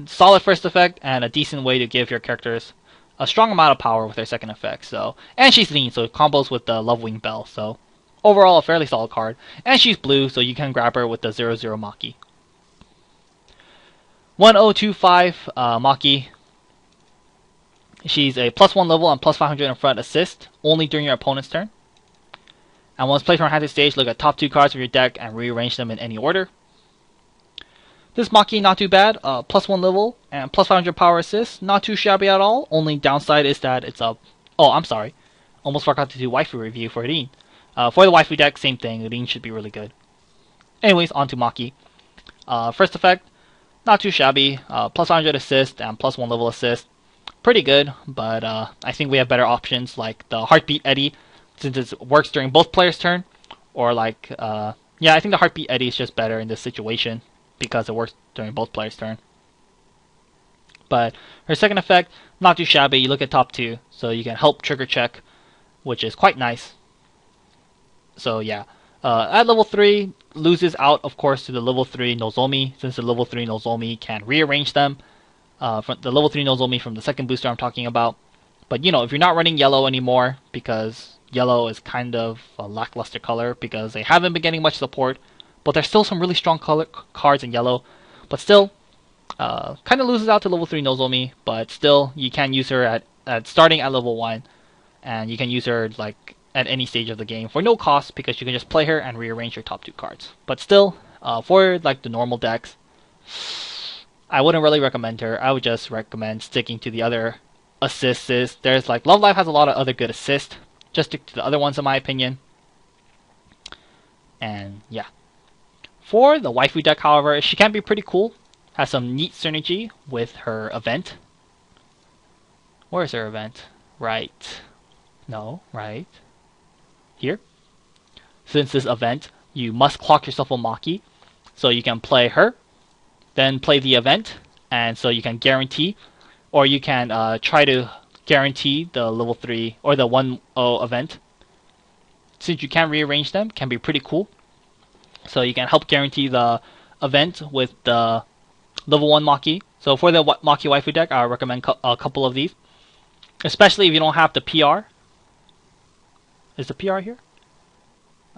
solid first effect and a decent way to give your characters a strong amount of power with their second effect. So, and she's Lean, so it combos with the Love Wing Bell. So overall, a fairly solid card. And she's blue, so you can grab her with the 0-0 Maki. 1025 Maki. She's a +1 level and +500 in front assist, only during your opponent's turn. And once played from hand to stage, look at top 2 cards of your deck and rearrange them in any order. This Maki, not too bad, +1 level and +500 power assist, not too shabby at all. Only downside is that it's a... Oh, I'm sorry. Almost forgot to do waifu review for Rin. For the waifu deck, same thing, Rin should be really good. Anyways, on to Maki. First effect, not too shabby, +500 assist and +1 level assist. Pretty good, but I think we have better options like the Heartbeat Eddy, since it works during both players' turn. Or like, yeah, I think the Heartbeat Eddy is just better in this situation because it works during both players' turn. But her second effect, not too shabby. You look at top 2, so you can help trigger check, which is quite nice. So yeah, at level 3, loses out, of course, to the level 3 Nozomi, since the level 3 Nozomi can rearrange them. From the level 3 Nozomi from the second booster I'm talking about. But if you're not running yellow anymore, because yellow is kind of a lackluster color, because they haven't been getting much support, but there's still some really strong cards in yellow. But still, kind of loses out to level 3 Nozomi, but still, you can use her at starting at level 1, and you can use her like at any stage of the game for no cost, because you can just play her and rearrange your top 2 cards. But still, for like the normal decks, I wouldn't really recommend her. I would just recommend sticking to the other assists. There's like Love Live has a lot of other good assists. Just stick to the other ones in my opinion. And yeah. For the waifu deck, however, she can be pretty cool. Has some neat synergy with her event. Where is her event? Right. No, right. Here. Since this event, you must clock yourself a Maki. So you can play her. Then play the event, and so you can guarantee, or you can try to guarantee the level 3 or the 1-0 event. Since you can rearrange them, can be pretty cool. So you can help guarantee the event with the level 1 Maki. So for the Maki waifu deck, I recommend a couple of these, especially if you don't have the PR. Is the PR here?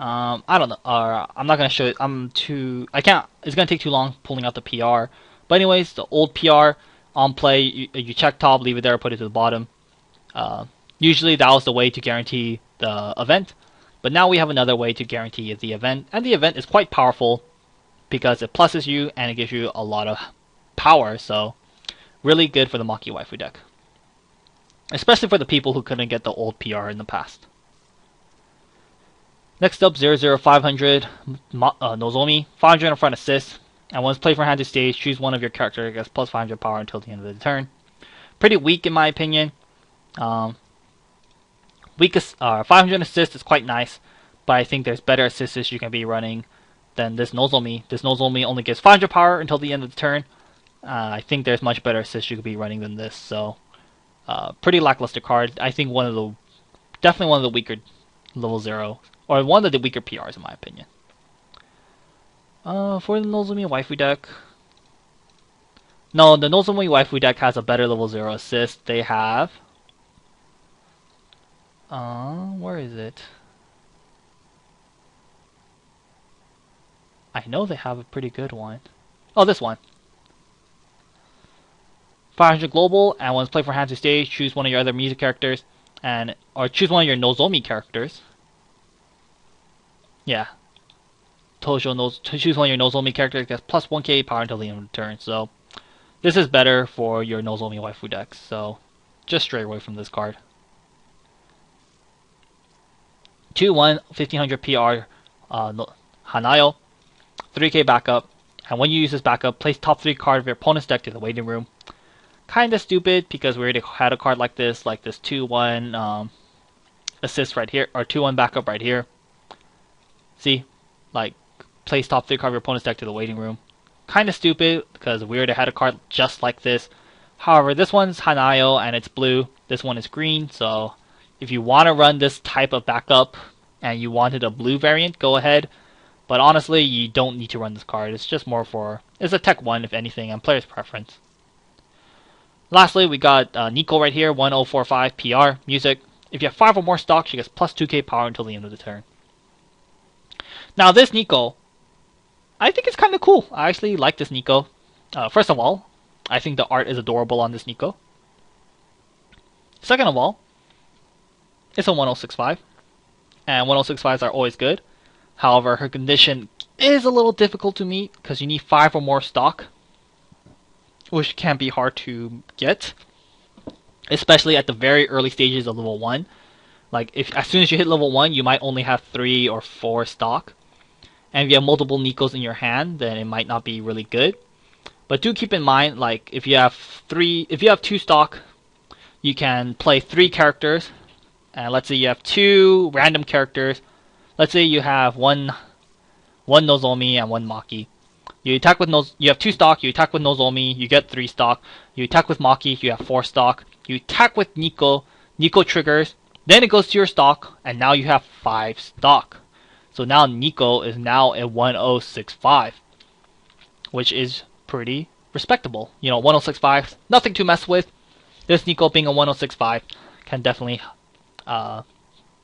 I don't know. I'm not gonna show it. I can't. It's gonna take too long pulling out the PR. But anyways, the old PR on play, you check top, leave it there, put it to the bottom. Usually that was the way to guarantee the event. But now we have another way to guarantee the event, and the event is quite powerful because it pluses you and it gives you a lot of power. So really good for the Maki waifu deck, especially for the people who couldn't get the old PR in the past. Next up, 0-0-500 Nozomi, 500 in front assist, and once played from hand to stage, choose one of your characters, gets plus 500 power until the end of the turn. Pretty weak in my opinion. Weakest 500 assist is quite nice, but I think there's better assists you can be running than this Nozomi. This Nozomi only gives 500 power until the end of the turn. I think there's much better assists you could be running than this. So, pretty lackluster card. I think definitely one of the weaker level 0, or one of the weaker PRs in my opinion. For the Nozomi waifu deck, no, the Nozomi waifu deck has a better level 0 assist. They have, where is it? I know they have a pretty good one. Oh, this one. 500 global, and when it's played for hand to stage, choose one of your other music characters, or choose one of your Nozomi characters. Yeah. Choose one of your Nozomi characters, gets plus 1k power until the end of the turn. So, this is better for your Nozomi waifu decks. So, just stray away from this card. 2-1, 1500 PR Hanayo, 3k backup, and when you use this backup, place top 3 card of your opponent's deck to the waiting room. Kinda stupid because we already had a card like this 2-1 assist right here, or 2-1 backup right here. See? Like, place top 3 card of your opponent's deck to the waiting room. Kinda stupid because we already had a card just like this. However, this one's Hanayo and it's blue. This one is green, so if you want to run this type of backup and you wanted a blue variant, go ahead. But honestly, you don't need to run this card. It's just more for... it's a tech 1, if anything, and player's preference. Lastly, we got Nico right here, 1045 PR, music. If you have 5 or more stock, she gets plus 2k power until the end of the turn. Now this Nico, I think it's kind of cool. I actually like this Nico. First of all, I think the art is adorable on this Nico. Second of all, it's a 1065, and 1065s are always good. However, her condition is a little difficult to meet because you need 5 or more stock, which can be hard to get, especially at the very early stages of level 1. Like, as soon as you hit level 1, you might only have 3 or 4 stock. And if you have multiple Nikos in your hand, then it might not be really good. But do keep in mind, like, if you have 2 stock, you can play 3 characters. And let's say you have 2 random characters. Let's say you have one Nozomi and 1 Maki. You attack with you have 2 stock, you attack with Nozomi, you get 3 stock. You attack with Maki, you have 4 stock. You attack with Nico triggers, then it goes to your stock, and now you have 5 stock. So now Nico is now a 1065, which is pretty respectable. You know, 1065, nothing to mess with. This Nico being a 1065 can definitely,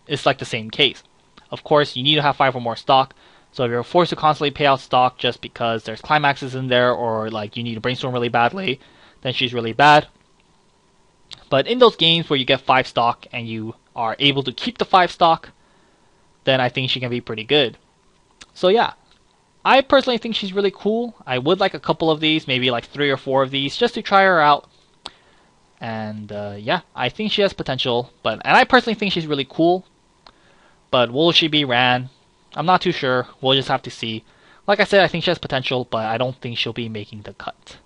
it's like the same case. Of course, you need to have 5 or more stock. So if you're forced to constantly pay out stock just because there's climaxes in there, or like you need to brainstorm really badly, then she's really bad. But in those games where you get 5 stock and you are able to keep the 5 stock, then I think she can be pretty good. So yeah, I personally think she's really cool. I would like a couple of these, maybe like 3 or 4 of these, just to try her out. And yeah, I think she has potential. And I personally think she's really cool. But will she be ran? I'm not too sure. We'll just have to see. Like I said, I think she has potential, but I don't think she'll be making the cut.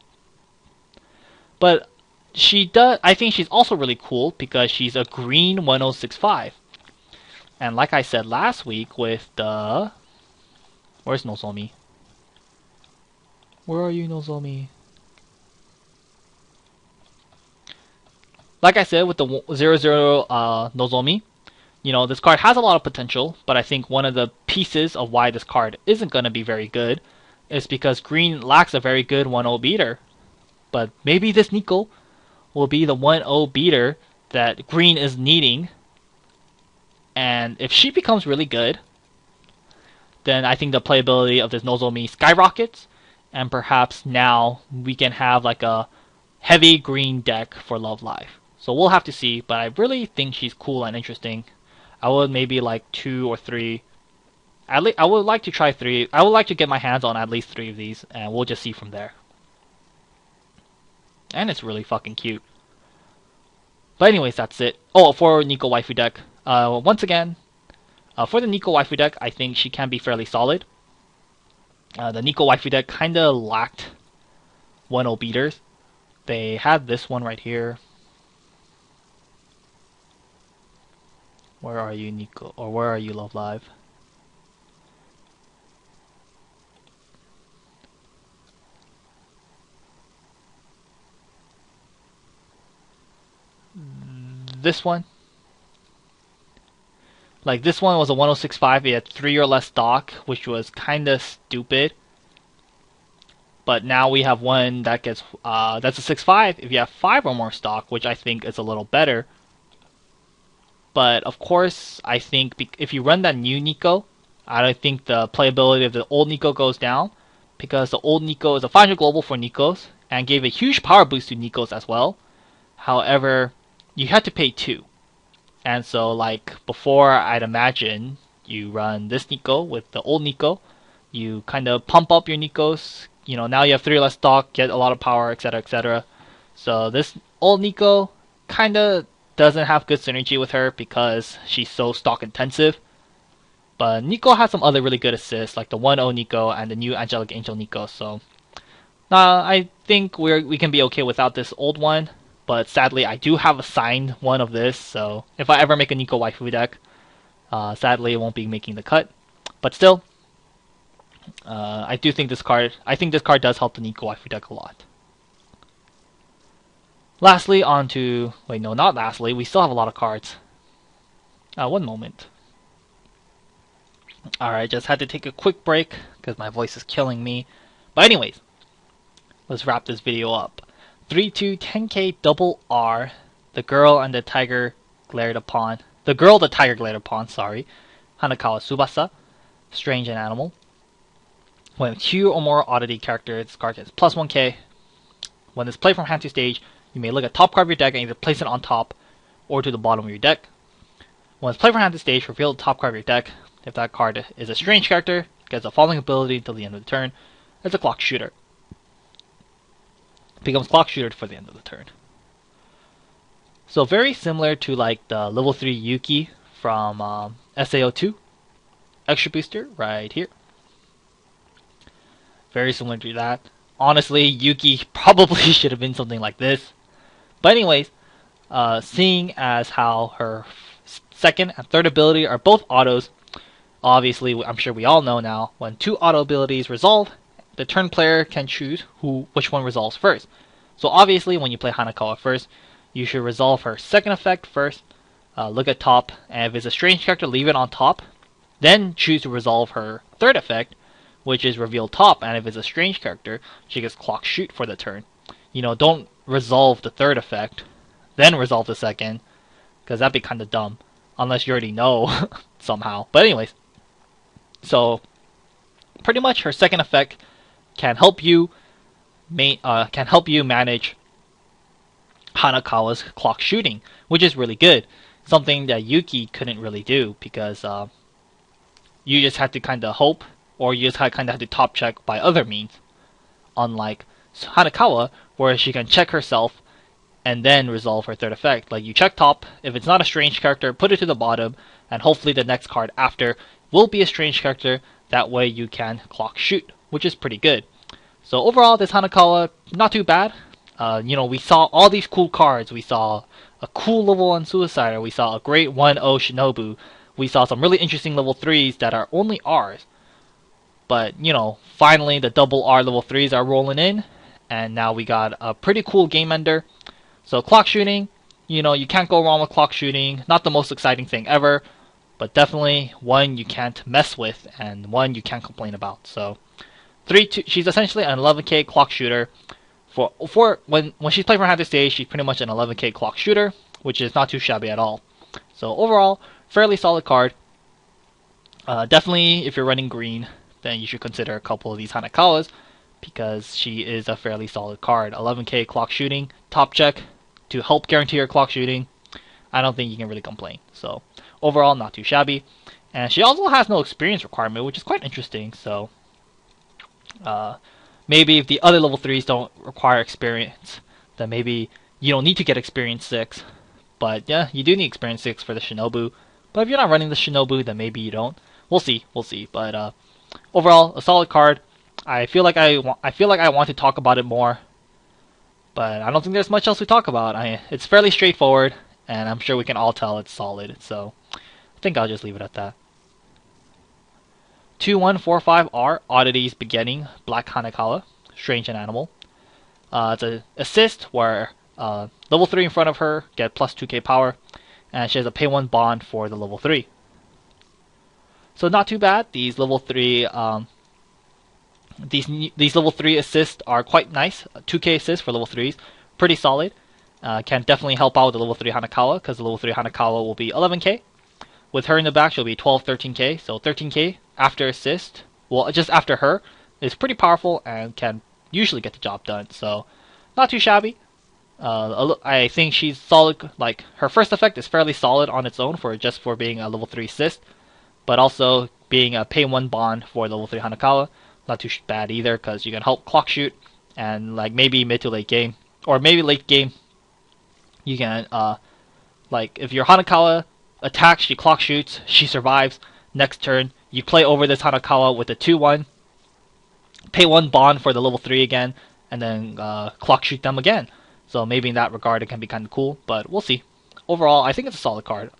But I think she's also really cool because she's a green 1065. And like I said last week with the... where's Nozomi? Where are you, Nozomi? Like I said with the 0-0 Nozomi, you know, this card has a lot of potential, but I think one of the pieces of why this card isn't going to be very good is because green lacks a very good 1-0 beater. But maybe this Nico will be the 1-0 beater that green is needing. And if she becomes really good, then I think the playability of this Nozomi skyrockets, and perhaps now we can have like a heavy green deck for Love Live. So we'll have to see, but I really think she's cool and interesting. I would maybe like 2 or 3. I would like to try 3. I would like to get my hands on at least 3 of these, and we'll just see from there. And it's really fucking cute. But anyways, that's it. Oh, for Nico waifu deck. Once again, for the Nico waifu deck, I think she can be fairly solid. The Nico waifu deck kinda lacked 1-0 beaters. They had this one right here. Where are you, Nico? Or where are you, Love Live? This one? Like, this one was a 1065. It had 3 or less stock, which was kinda stupid. But now we have one that gets, that's a 6.5 if you have 5 or more stock, which I think is a little better. But of course, I think if you run that new Nico, I don't think the playability of the old Nico goes down, because the old Nico is a 500 global for Nikos and gave a huge power boost to Nikos as well. However, you had to pay 2. And so, like, before, I'd imagine you run this Nico with the old Nico, you kind of pump up your Nikos, you know, now you have 3 less stock, get a lot of power, etc., etc. So this old Nico kind of doesn't have good synergy with her because she's so stock intensive. But Nico has some other really good assists, like the 1-0 Nico and the new Angelic Angel Nico. So I think we can be okay without this old one. But sadly, I do have a signed one of this, so if I ever make a Nico waifu deck, sadly it won't be making the cut. But still, I think this card does help the Nico waifu deck a lot. Lastly, on to... Wait, no, not lastly. We still have a lot of cards. One moment. Alright, just had to take a quick break because my voice is killing me. But anyways, let's wrap this video up. 3-2 10k double R. The girl and the tiger glared upon. The girl the tiger glared upon, sorry. Hanakawa Tsubasa. Strange and animal. When 2 or more oddity characters, this card gets plus 1k. When it's played from hand to stage, you may look at top card of your deck and either place it on top or to the bottom of your deck. When it's played from hand to stage, reveal the top card of your deck. If that card is a strange character, it gets the following ability until the end of the turn. It's a clock shooter. It becomes clock shooter for the end of the turn. So very similar to like the level 3 Yuki from SAO2. Extra booster right here. Very similar to that. Honestly, Yuki probably should have been something like this. But anyways, seeing as how her second and third ability are both autos, obviously I'm sure we all know now, when 2 auto abilities resolve, the turn player can choose which one resolves first. So obviously when you play Hanakawa first, you should resolve her second effect first, look at top, and if it's a strange character, leave it on top, then choose to resolve her third effect, which is reveal top, and if it's a strange character, she gets clock shoot for the turn. You know, don't resolve the third effect, then resolve the second, because that'd be kind of dumb, unless you already know somehow. But anyways, so pretty much her second effect can help you manage Hanakawa's clock shooting, which is really good. Something that Yuki couldn't really do because you just had to kind of hope, or you just kind of had to top check by other means. Unlike Hanakawa, where she can check herself and then resolve her third effect. Like, you check top, if it's not a strange character, put it to the bottom, and hopefully the next card after will be a strange character. That way you can clock shoot, which is pretty good. So overall, this Hanakawa, not too bad. You know, we saw all these cool cards. We saw a cool level 1 Suicider. We saw a great 1-0 Shinobu. We saw some really interesting level 3s that are only Rs. But, you know, finally the double R level 3s are rolling in. And now we got a pretty cool game ender. So clock shooting, you know, you can't go wrong with clock shooting. Not the most exciting thing ever, but definitely one you can't mess with and one you can't complain about. So 3-2, she's essentially an 11k clock shooter. For when she's playing from hand to stage, she's pretty much an 11k clock shooter, which is not too shabby at all. So overall, fairly solid card. Definitely, if you're running green, then you should consider a couple of these Hanakawas, because she is a fairly solid card. 11k clock shooting, top check, to help guarantee your clock shooting. I don't think you can really complain. So overall, not too shabby. And she also has no experience requirement, which is quite interesting. So maybe if the other level 3s don't require experience, then maybe you don't need to get experience 6. But yeah, you do need experience 6 for the Shinobu. But if you're not running the Shinobu, then maybe you don't. We'll see. But overall, a solid card. I feel like I want to talk about it more, but I don't think there's much else to talk about. It's fairly straightforward, and I'm sure we can all tell it's solid. So think I'll just leave it at that. 2145R, Oddities Beginning, Black Hanekawa, Strange and Animal. It's an assist where level 3 in front of her get plus 2k power, and she has a pay 1 bond for the level 3. So not too bad. These level 3 these level 3 assists are quite nice. 2k assist for level 3s, pretty solid. Can definitely help out with the level 3 Hanekawa, because the level 3 Hanekawa will be 11k. With her in the back, she'll be 12, 13k. So 13k after assist, well, just after her, is pretty powerful and can usually get the job done. So not too shabby. I think she's solid. Like, her first effect is fairly solid on its own for being a level 3 assist, but also being a pay 1 bond for level 3 Hanekawa, not too bad either, because you can help clock shoot, and like maybe mid to late game, or maybe late game, you can like if your Hanekawa attacks, she clock shoots, she survives. Next turn, you play over this Hanekawa with a 2-1, pay 1 bond for the level 3 again, and then clock shoot them again. So maybe in that regard it can be kind of cool, but we'll see. Overall, I think it's a solid card.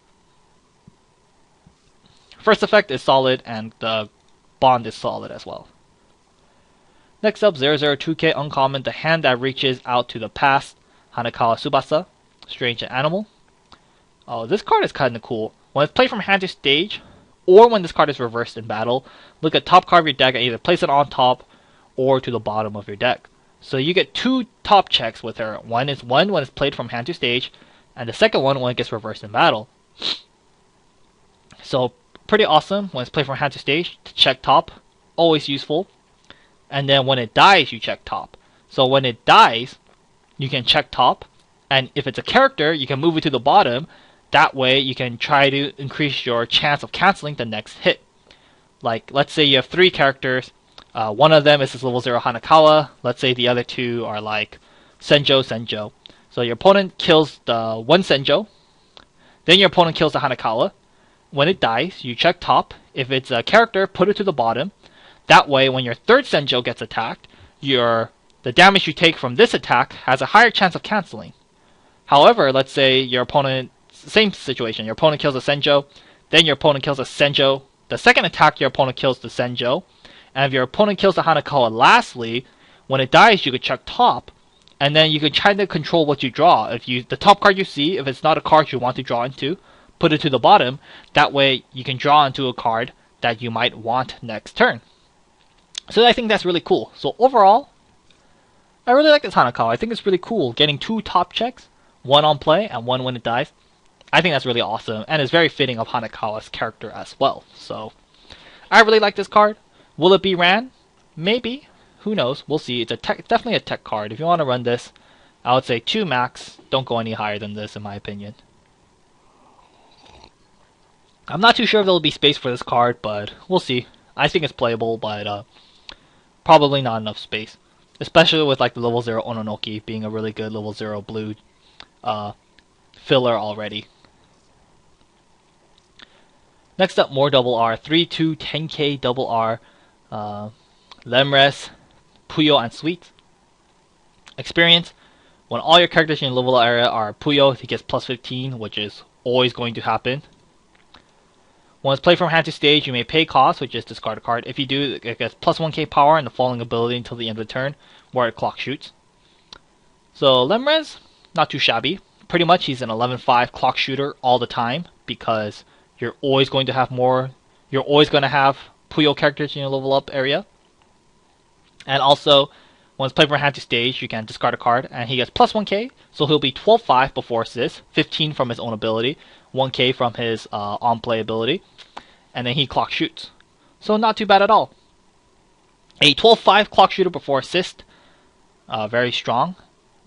First effect is solid, and the bond is solid as well. Next up, 002k Uncommon, the hand that reaches out to the past, Hanekawa Tsubasa, Strange Animal. Oh, this card is kind of cool. When it's played from hand to stage, or when this card is reversed in battle, look at top card of your deck and either place it on top or to the bottom of your deck. So you get 2 top checks with her. One when it's played from hand to stage, and the second one when it gets reversed in battle. So pretty awesome when it's played from hand to stage to check top, always useful. And then when it dies, you check top. So when it dies, you can check top, and if it's a character, you can move it to the bottom. That way you can try to increase your chance of canceling the next hit. Like, let's say you have 3 characters, one of them is this level 0 Hanekawa, let's say the other 2 are like Senjo. So your opponent kills the one Senjo, then your opponent kills the Hanekawa. When it dies, you check top. If it's a character, put it to the bottom. That way, when your third Senjo gets attacked, the damage you take from this attack has a higher chance of canceling. However, let's say your opponent, same situation, your opponent kills a Senjo, then your opponent kills a Senjo. The second attack, your opponent kills the Senjo. And if your opponent kills the Hanekawa lastly, when it dies, you could check top, and then you can try to control what you draw. If the top card you see, if it's not a card you want to draw into, put it to the bottom. That way, you can draw into a card that you might want next turn. So I think that's really cool. So overall, I really like this Hanekawa. I think it's really cool getting 2 top checks, one on play and one when it dies. I think that's really awesome, and it's very fitting of Hanekawa's character as well. So I really like this card. Will it be ran? Maybe. Who knows? We'll see. It's definitely a tech card. If you want to run this, I would say 2 max. Don't go any higher than this, in my opinion. I'm not too sure if there'll be space for this card, but we'll see. I think it's playable, but probably not enough space. Especially with like the level 0 Ononoki being a really good level 0 blue filler already. Next up, more double R. 3-2 10k double R. Lemres, Puyo, and Sweet. Experience. When all your characters in your level area are Puyo, he gets plus 15, which is always going to happen. When it's played from hand to stage, you may pay cost, which is discard a card. If you do, it gets plus 1k power and the falling ability until the end of the turn, where it clock shoots. So Lemres, not too shabby. Pretty much he's an 11-5 clock shooter all the time, because you're always going to have Puyo characters in your level up area. And also, when it's played from hand to stage, you can discard a card, and he gets plus 1k, so he'll be 12-5 before assist, 15 from his own ability, 1k from his on-play ability, and then he clock shoots. So not too bad at all. A 12-5 clock shooter before assist, very strong.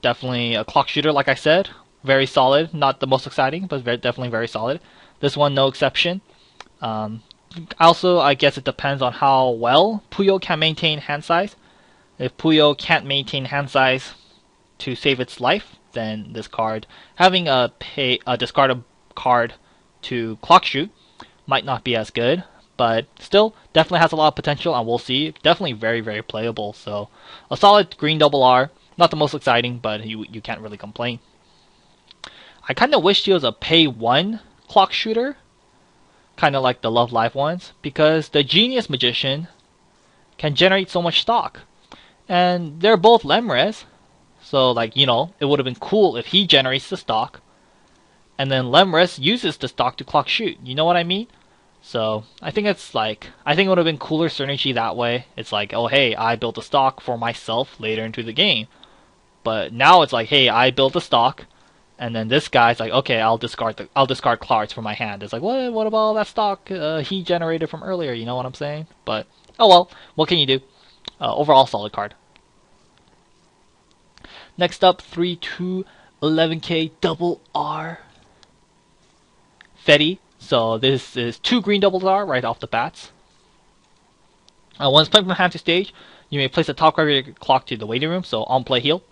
Definitely a clock shooter, like I said, very solid. Not the most exciting, but definitely very solid. This one, no exception. Also, I guess it depends on how well Puyo can maintain hand size. If Puyo can't maintain hand size to save its life, then this card, having a discard a card to clock shoot, might not be as good. But still, definitely has a lot of potential, and we'll see. Definitely very, very playable. So, a solid green double R. Not the most exciting, but you can't really complain. I kind of wish he was a pay 1 clock shooter, kind of like the Love Live ones, because the Genius Magician can generate so much stock. And they're both Lemres, so like, you know, it would have been cool if he generates the stock, and then Lemres uses the stock to clock shoot. You know what I mean? So I think it would have been cooler synergy that way. It's like, oh hey, I built a stock for myself later into the game. But now it's like, hey, I built a stock, and then this guy's like, okay, I'll discard cards from my hand. It's like, what about all that stock he generated from earlier? You know what I'm saying? But oh well, what can you do? Overall, solid card. Next up, 3/2 11K double R Fetty. So this is 2 green double R right off the bats. Once played from hand to stage, you may place the top card of your clock to the waiting room, so on play heal.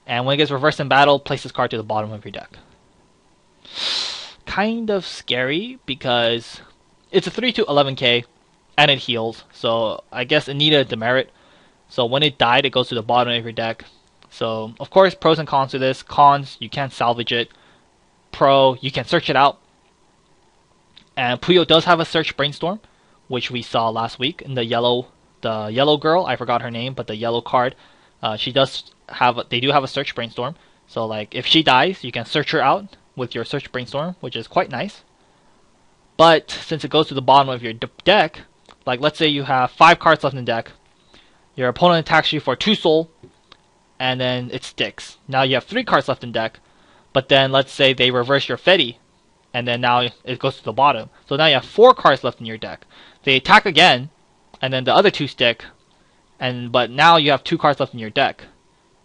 And when it gets reversed in battle, place this card to the bottom of your deck. Kind of scary because it's a 3/2 11K and it heals, so I guess it needed a demerit. So when it died, it goes to the bottom of your deck. So of course, pros and cons to this. Cons, you can't salvage it. Pro, you can search it out. And Puyo does have a search brainstorm, which we saw last week in the yellow girl. I forgot her name, but the yellow card. They do have a search brainstorm. So like if she dies, you can search her out with your search brainstorm, which is quite nice. But since it goes to the bottom of your deck, like let's say you have 5 cards left in the deck, your opponent attacks you for 2 soul, and then it sticks. Now you have 3 cards left in deck, but then let's say they reverse your Fetty, and then now it goes to the bottom. So now you have 4 cards left in your deck. They attack again, and then the other 2 stick, but now you have 2 cards left in your deck.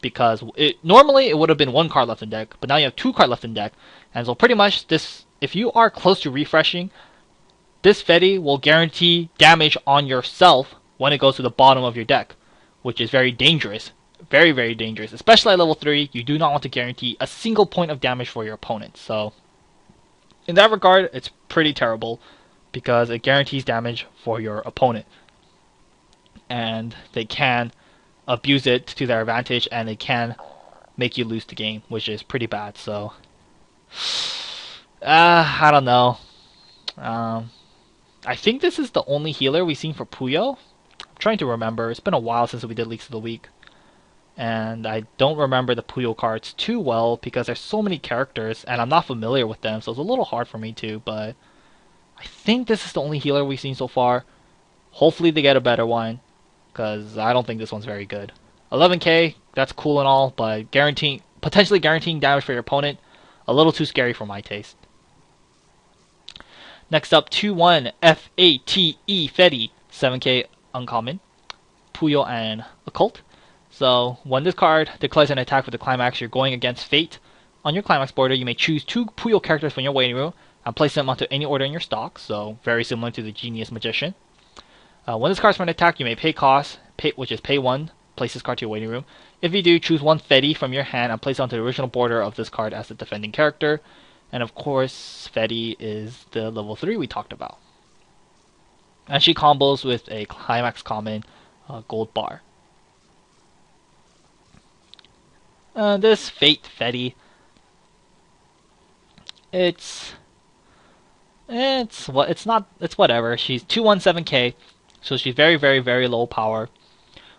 Because normally it would have been 1 card left in deck, but now you have 2 cards left in deck. And so pretty much this, if you are close to refreshing, this Fetty will guarantee damage on yourself when it goes to the bottom of your deck, which is very dangerous. Very, very dangerous. Especially at level 3, you do not want to guarantee a single point of damage for your opponent. So in that regard, it's pretty terrible because it guarantees damage for your opponent. And they can abuse it to their advantage, and it can make you lose the game, which is pretty bad. So I don't know. I think this is the only healer we've seen for Puyo. I'm trying to remember. It's been a while since we did Leaks of the Week, and I don't remember the Puyo cards too well because there's so many characters and I'm not familiar with them, so it's a little hard for me to, but I think this is the only healer we've seen so far. Hopefully they get a better one, because I don't think this one's very good. 11K, that's cool and all, but potentially guaranteeing damage for your opponent, a little too scary for my taste. Next up, 2/1 FATE Fetty, 7K uncommon, Puyo and Occult. So when this card declares an attack with the climax, you're going against Fate. On your climax border, you may choose 2 Puyo characters from your waiting room and place them onto any order in your stock, so very similar to the Genius Magician. When this card's for an attack, you may pay cost, which is pay 1, place this card to your waiting room. If you do, choose 1 Fetty from your hand and place it onto the original border of this card as the defending character. And of course, Fetty is the level 3 we talked about. And she combos with a Climax Common gold bar. This Fate Fetty, it's whatever. She's 2/1 7K. So she's very, very, very low power.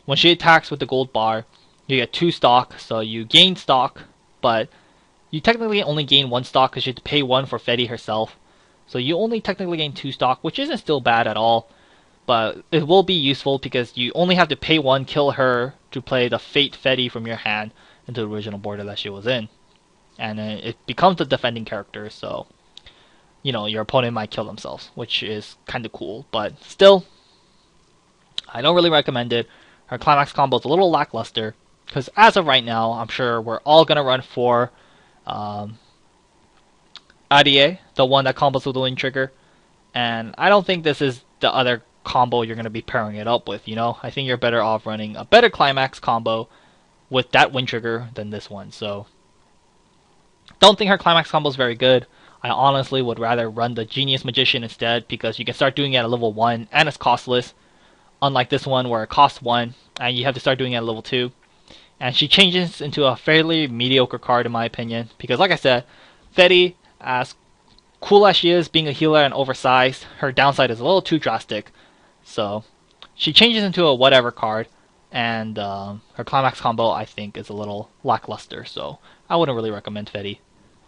When she attacks with the gold bar, you get 2 stock, so you gain stock, but you technically only gain 1 stock because you have to pay 1 for Fetty herself. So you only technically gain 2 stock, which isn't still bad at all, but it will be useful because you only have to pay 1, kill her, to play the Fate Fetty from your hand into the original border that she was in. And then it becomes the defending character, so you know, your opponent might kill themselves, which is kind of cool, but still, I don't really recommend it. Her Climax combo is a little lackluster, because as of right now, I'm sure we're all going to run for Arie, the one that combos with the Wind Trigger, and I don't think this is the other combo you're going to be pairing it up with, you know? I think you're better off running a better Climax combo with that Wind Trigger than this one, so don't think her Climax combo is very good. I honestly would rather run the Genius Magician instead, because you can start doing it at level 1, and it's costless. Unlike this one where it costs 1 and you have to start doing it at level 2. And she changes into a fairly mediocre card in my opinion, because like I said, Fetty, as cool as she is, being a healer and oversized, her downside is a little too drastic. So she changes into a whatever card, and her climax combo I think is a little lackluster. So I wouldn't really recommend Fetty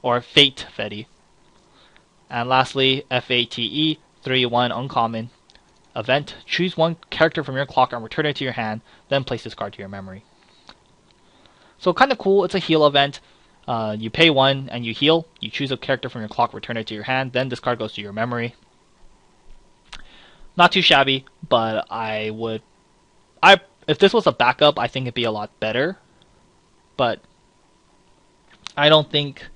or Fate Fetty. And lastly, FATE 3-1 uncommon event. Choose one character from your clock and return it to your hand, then place this card to your memory. So kind of cool. It's a heal event. You pay 1 and you heal. You choose a character from your clock, return it to your hand, then this card goes to your memory. Not too shabby, but if this was a backup, I think it'd be a lot better. But I don't think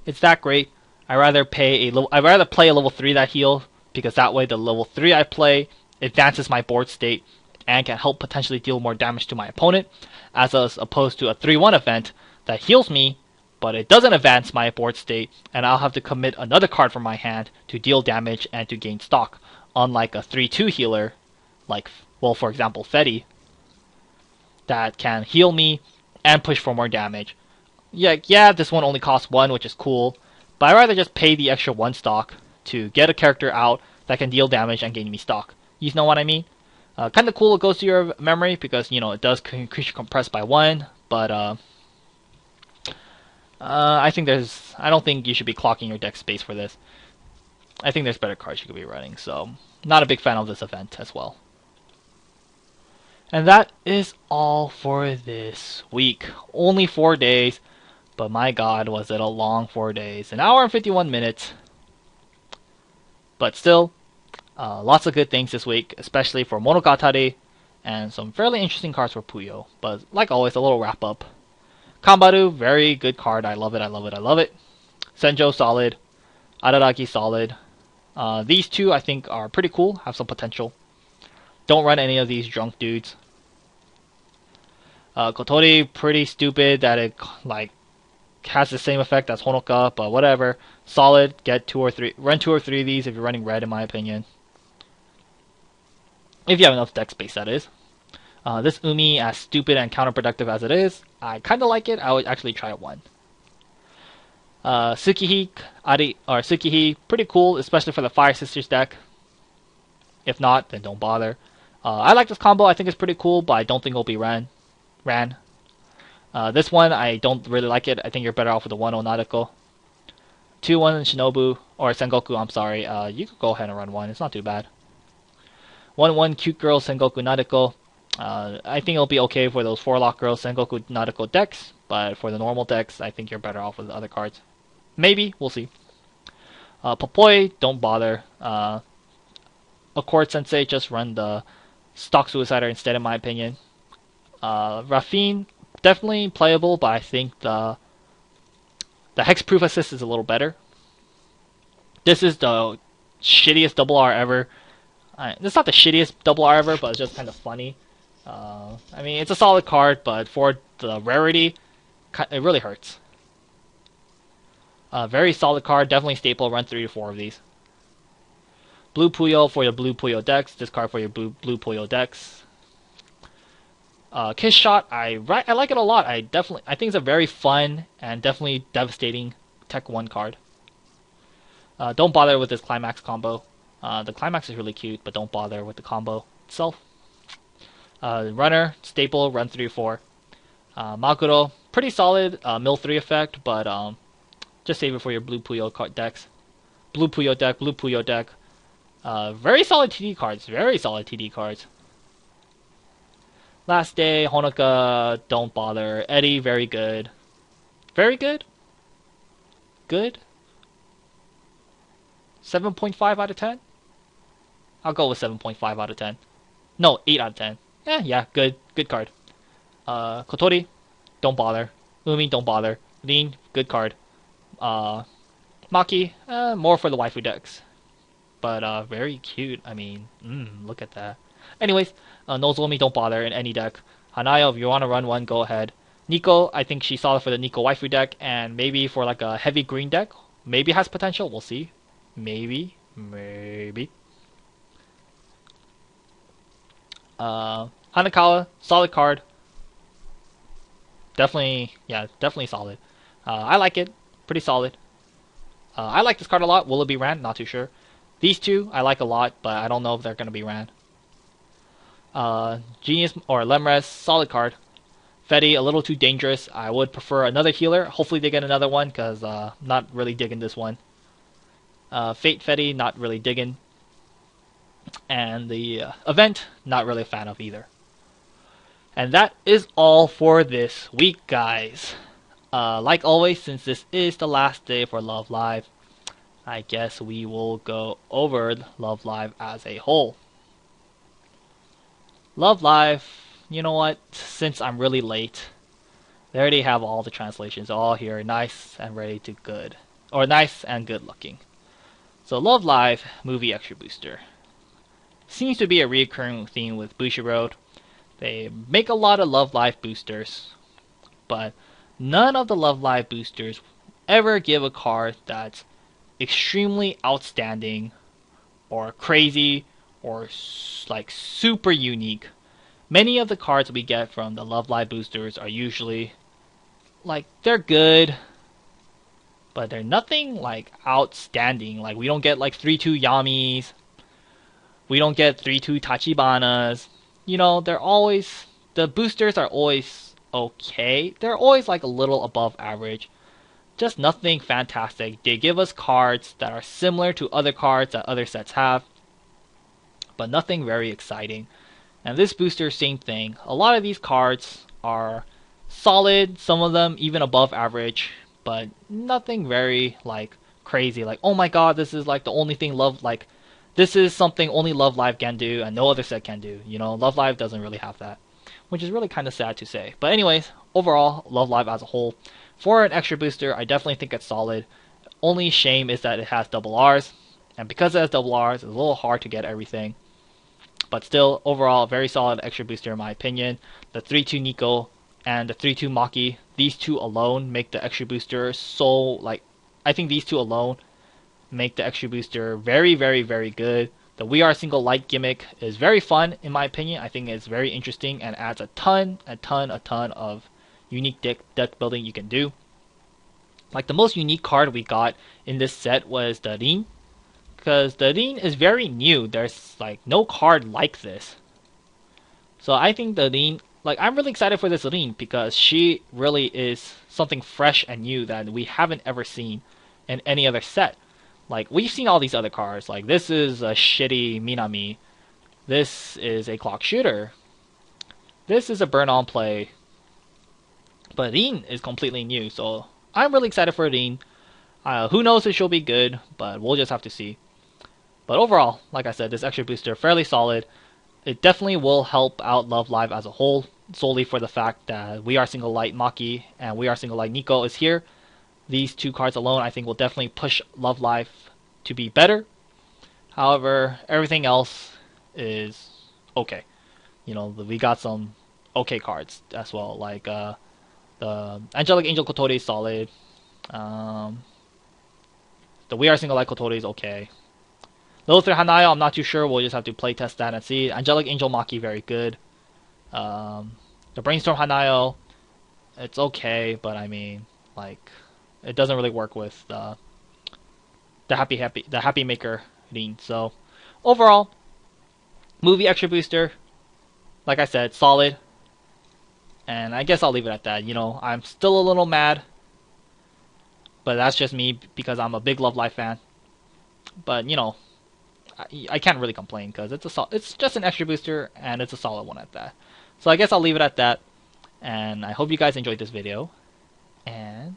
it's that great. I'd rather play a level 3 that heal, because that way the level 3 I play advances my board state and can help potentially deal more damage to my opponent, as opposed to a 3-1 event that heals me, but it doesn't advance my board state, and I'll have to commit another card from my hand to deal damage and to gain stock, unlike a 3-2 healer, like, well, for example, Fetty, that can heal me and push for more damage. Yeah, this one only costs 1, which is cool, but I'd rather just pay the extra 1 stock to get a character out that can deal damage and gain me stock. You know what I mean? Kind of cool it goes to your memory, because, it does increase your compress by 1, but I don't think you should be clocking your deck space for this. I think there's better cards you could be running, so not a big fan of this event as well. And that is all for this week. Only 4 days, but my god, was it a long 4 days. 1 hour and 51 minutes. But still, lots of good things this week, especially for Monogatari, and some fairly interesting cards for Puyo. But like always, a little wrap up. Kanbaru, very good card. I love it, I love it, I love it. Senjo, solid. Araragi, solid. These two, I think, are pretty cool, have some potential. Don't run any of these drunk dudes. Kotori, pretty stupid that it, has the same effect as Honoka, but whatever. Solid, get 2 or 3. Run 2 or 3 of these if you're running red, in my opinion. If you have enough deck space, that is. This Umi, as stupid and counterproductive as it is, I kind of like it. I would actually try it 1. Tsukihi, pretty cool, especially for the Fire Sisters deck. If not, then don't bother. I like this combo. I think it's pretty cool, but I don't think it'll be ran. This one, I don't really like it. I think you're better off with the 1 Onadiko. 2-1 Shinobu, or Sengoku, I'm sorry. You could go ahead and run 1. It's not too bad. 1-1 Cute Girl Sengoku Nadeko. I think it'll be okay for those 4-lock girl Sengoku Nadeko decks, but for the normal decks, I think you're better off with the other cards. Maybe, we'll see. Popoi, don't bother. Accord Sensei, just run the stock Suicider instead, in my opinion. Rafine, definitely playable, but I think the Hexproof Assist is a little better. This is the shittiest double R ever. It's not the shittiest double R ever, but it's just kind of funny. I mean, it's a solid card, but for the rarity, it really hurts. Very solid card, definitely staple, run 3 to 4 of these. Blue Puyo for your Blue Puyo decks, this card for your Blue Puyo decks. Kiss Shot, I like it a lot. I think it's a very fun and definitely devastating Tech 1 card. Don't bother with this Climax combo. The Climax is really cute, but don't bother with the combo itself. Runner, staple, run 3 or 4. Makuro, pretty solid mill 3 effect, but just save it for your Blue Puyo decks. Blue Puyo deck, Blue Puyo deck. Very solid TD cards, very solid TD cards. Last Day, Honoka, don't bother. Eddie, very good. Very good? Good? 7.5 out of 10? I'll go with 7.5 out of 10. No, 8 out of 10. Yeah, good. Good card. Kotori, don't bother. Umi, don't bother. Rin, good card. Maki, more for the waifu decks. But very cute. I mean, look at that. Anyways, Nozomi, don't bother in any deck. Hanayo, if you want to run 1, go ahead. Nico, I think she's solid for the Nico waifu deck, and maybe for like a heavy green deck. Maybe has potential, we'll see. Maybe. Hanakawa, solid card. Definitely solid. I like it. Pretty solid. I like this card a lot. Will it be ran? Not too sure. These two I like a lot, but I don't know if they're going to be ran. Genius or Lemres, solid card. Fetty, a little too dangerous. I would prefer another healer. Hopefully they get another one, because not really digging this one. Fate Fetty, not really digging. And the event, not really a fan of either. And that is all for this week, guys. Like always, since this is the last day for Love Live, I guess we will go over Love Live as a whole. Love Live, you know what? Since I'm really late, they already have all the translations all here, nice and ready to good. Or nice and good looking. So Love Live movie extra booster. Seems to be a recurring theme with Bushiroad. They make a lot of Love Live boosters, but none of the Love Live boosters ever give a card that's extremely outstanding or crazy or like super unique. Many of the cards we get from the Love Live boosters are usually like they're good, but they're nothing like outstanding. Like we don't get like 3/2 Yamis, we don't get 3/2 Tachibanas. You know, the boosters are always okay. They're always like a little above average. Just nothing fantastic. They give us cards that are similar to other cards that other sets have, but nothing very exciting. And this booster, same thing. A lot of these cards are solid, some of them even above average, but nothing very like crazy. Like, oh my god, this is like the only thing this is something only Love Live can do and no other set can do. You know, Love Live doesn't really have that, which is really kind of sad to say. But anyways, overall, Love Live as a whole, for an extra booster, I definitely think it's solid. Only shame is that it has double R's, and because it has double R's, it's a little hard to get everything. But still, overall, very solid extra booster in my opinion. The 3/2 Nico and the 3/2 Maki, these two alone make the extra booster so, like, I think these two alone make the extra booster very, very, very good. The We Are Single Light gimmick is very fun in my opinion. I think it's very interesting and adds a ton of unique deck building you can do. Like the most unique card we got in this set was the Rin, because the Rin is very new. There's like no card like this. So I think the Rin, like I'm really excited for this Rin because she really is something fresh and new that we haven't ever seen in any other set. Like, we've seen all these other cards. Like, this is a shitty Minami. This is a Clock Shooter. This is a Burn On Play. But Rin is completely new, so I'm really excited for Rin. Who knows if she'll be good, but we'll just have to see. But overall, like I said, this extra booster, fairly solid. It definitely will help out Love Live as a whole, solely for the fact that We Are Single Light Maki and We Are Single Light Nico is here. These two cards alone, I think, will definitely push Love Live to be better. However, everything else is okay. You know, we got some okay cards as well. Like the Angelic Angel Kotori is solid. The We Are Single Light Kotori is okay. Lothar Hanayo, I'm not too sure. We'll just have to play test that and see. Angelic Angel Maki, very good. The Brainstorm Hanayo, it's okay, but I mean, like, it doesn't really work with the Happy Maker Rin. So overall, movie extra booster, like I said, solid. And I guess I'll leave it at that. You know, I'm still a little mad, but that's just me because I'm a big Love Live fan. But you know, I can't really complain because it's just an extra booster and it's a solid one at that. So I guess I'll leave it at that. And I hope you guys enjoyed this video. And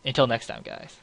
until next time, guys.